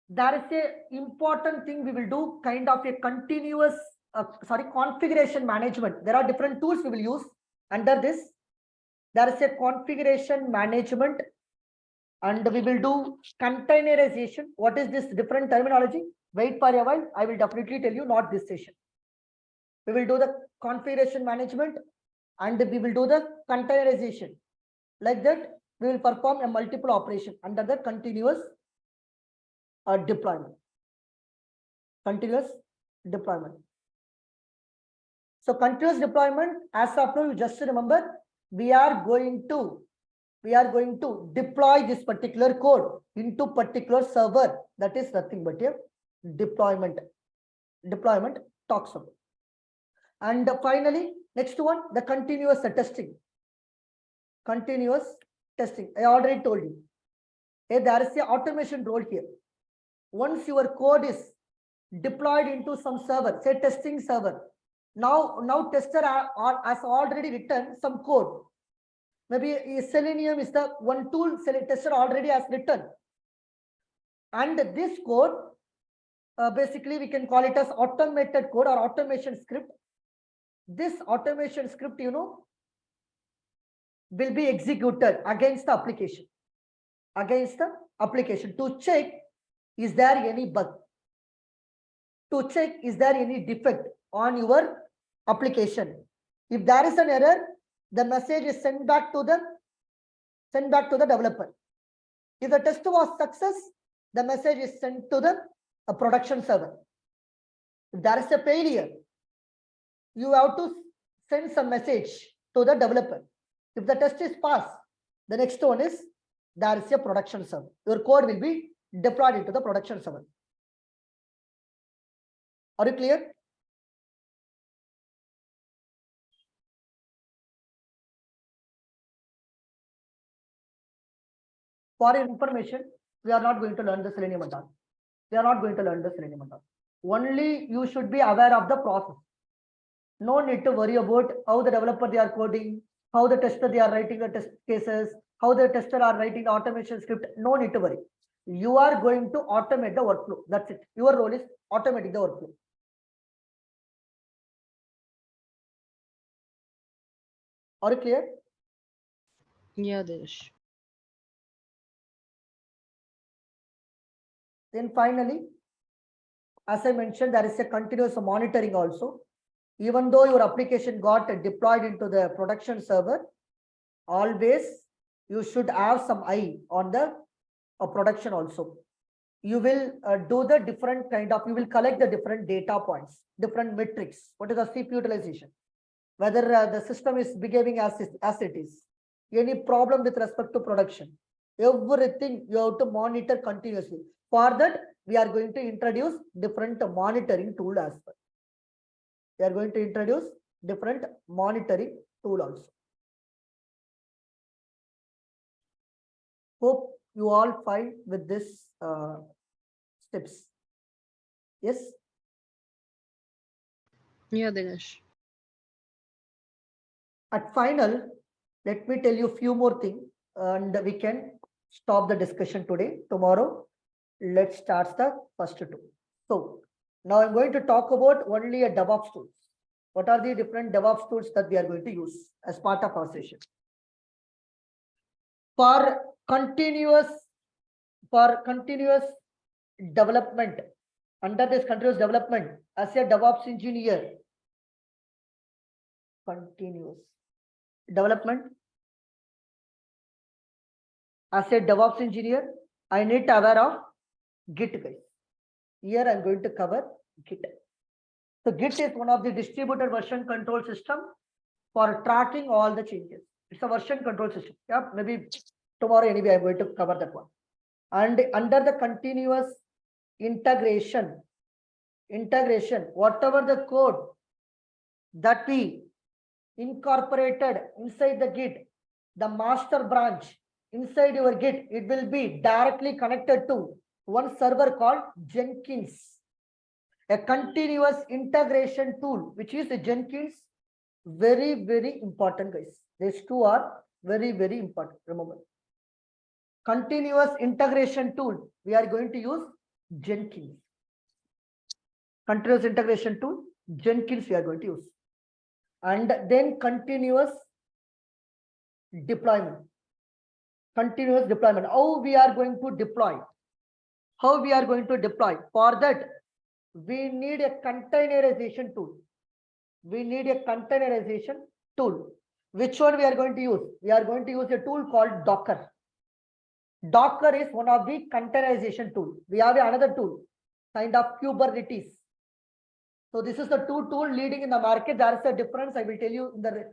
there is a important thing we will do, kind of a continuous, configuration management. There are different tools we will use under this. There is a configuration management and we will do containerization. What is this different terminology? Wait for a while. I will definitely tell you, not this session. We will do the configuration management and we will do the containerization. Like that, we will perform a multiple operation under the continuous deployment. Continuous deployment. So continuous deployment, as of now, you just remember, we are going to deploy this particular code into particular server. That is nothing but a deployment talks about. And finally, next one, the continuous testing. Continuous testing. I already told you. Hey, there is a automation role here. Once your code is deployed into some server, say testing server. Now tester has already written some code. Maybe Selenium is the one tool tester already has written. And this code, basically we can call it as automated code or automation script. This automation script, will be executed against the application. To check, is there any bug? To check, is there any defect on your application? If there is an error, the message is sent back to the developer. If the test was success, the message is sent to the production server. If there is a failure, you have to send some message to the developer. If the test is passed, the next one is there is a production server. Your code will be deployed into the production server. Are you clear? For your information, we are not going to learn the Selenium at all. We are not going to learn the Selenium at all. Only you should be aware of the process. No need to worry about how the developer they are coding, how the tester they are writing the test cases, how the tester are writing the automation script. No need to worry. You are going to automate the workflow. That's it. Your role is automating the workflow. Are you clear? Yeah, Dinesh. Then finally, as I mentioned, there is a continuous monitoring also. Even though your application got deployed into the production server, always you should have some eye on the production also. You will do the different kind of, you will collect the different data points, different metrics. What is the CPU utilization? Whether the system is behaving as it is. Any problem with respect to production. Everything you have to monitor continuously. For that, we are going to introduce different monitoring tool as well. We are going to introduce different monitoring tool also. Hope you all fine with this steps. Yes. Yeah, Dinesh. At final, let me tell you a few more things and we can stop the discussion today. Tomorrow, let's start the first two. So now I'm going to talk about only a DevOps tools. What are the different DevOps tools that we are going to use as part of our session? For continuous development, under this continuous development, as a DevOps engineer, continuous development, as a DevOps engineer, I need to aware of Git, guys. Here I'm going to cover Git. So Git is one of the distributed version control system for tracking all the changes. It's a version control system. Yeah, maybe tomorrow anyway I'm going to cover that one. And under the continuous integration, whatever the code that we incorporated inside the Git, the master branch inside your Git, it will be directly connected to one server called Jenkins. A continuous integration tool, which is a Jenkins, very, very important, guys. These two are very, very important. Remember, continuous integration tool, we are going to use Jenkins. Continuous integration tool, Jenkins we are going to use. And then continuous deployment. Continuous deployment. How we are going to deploy? How we are going to deploy? For that, we need a containerization tool. We need a containerization tool. Which one we are going to use? We are going to use a tool called Docker. Docker is one of the containerization tool. We have another tool, kind of Kubernetes. So this is the two tool leading in the market. There is a difference. I will tell you in the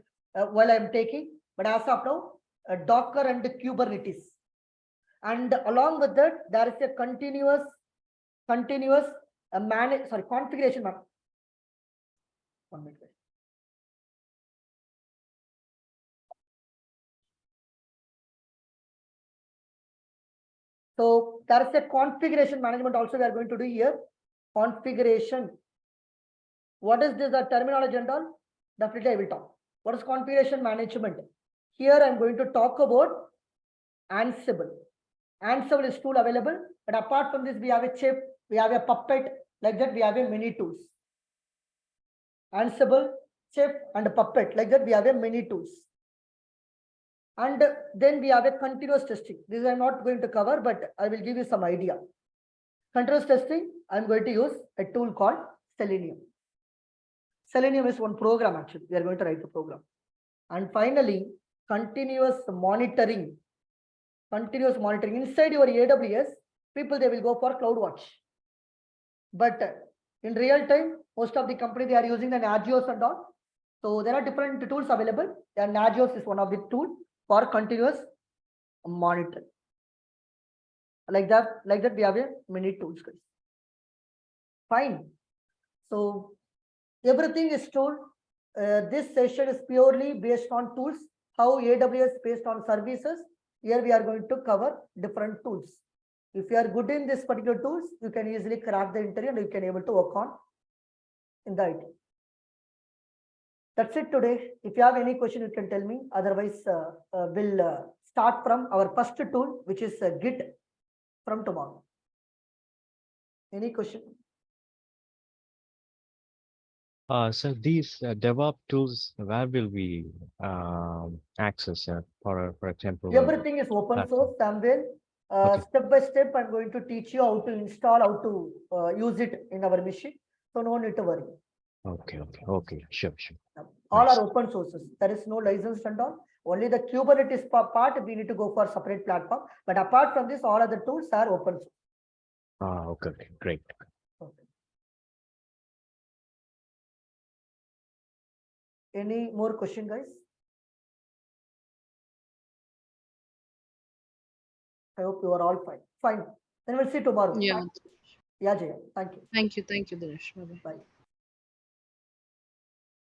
while I am taking. But as of now, Docker and Kubernetes. And along with that, there is a continuous configuration. One minute. So there is a configuration management also we are going to do here. Configuration. What is this, the terminology and all? Definitely I will talk. What is configuration management? Here I am going to talk about Ansible. Ansible is tool available, but apart from this, we have a chip, we have a Puppet, like that we have a many tools. Ansible, chip and Puppet, like that we have a many tools. And then we have a continuous testing. This I'm not going to cover, but I will give you some idea. Continuous testing, I'm going to use a tool called Selenium. Selenium is one program actually. We are going to write the program. And finally, continuous monitoring. Continuous monitoring inside your AWS, people they will go for CloudWatch. But in real time, most of the company they are using the Nagios and all. So there are different tools available. And Nagios is one of the tools for continuous monitoring. Like that, we have a many tools, guys. Fine. So everything is told. This session is purely based on tools. How AWS based on services. Here we are going to cover different tools. If you are good in this particular tools, you can easily crack the interview and you can able to work on in the IT. That's it today. If you have any question, you can tell me. Otherwise, we'll start from our first tool, which is Git from tomorrow. Any question? So these DevOps tools, where will we access, for example? Everything is open source, Samuel. Okay. Step by step, I'm going to teach you how to install, how to use it in our machine. So no need to worry. Okay, sure. All Nice. are open sources. There is no license and all. Only the Kubernetes part, we need to go for separate platform. But apart from this, all other tools are open source. Okay, great. Okay. Any more question, guys? I hope you are all fine. Fine. Then we'll see tomorrow. Yeah. Yeah, Jaya. Thank you. Thank you, Dinesh. Bye-bye. Bye.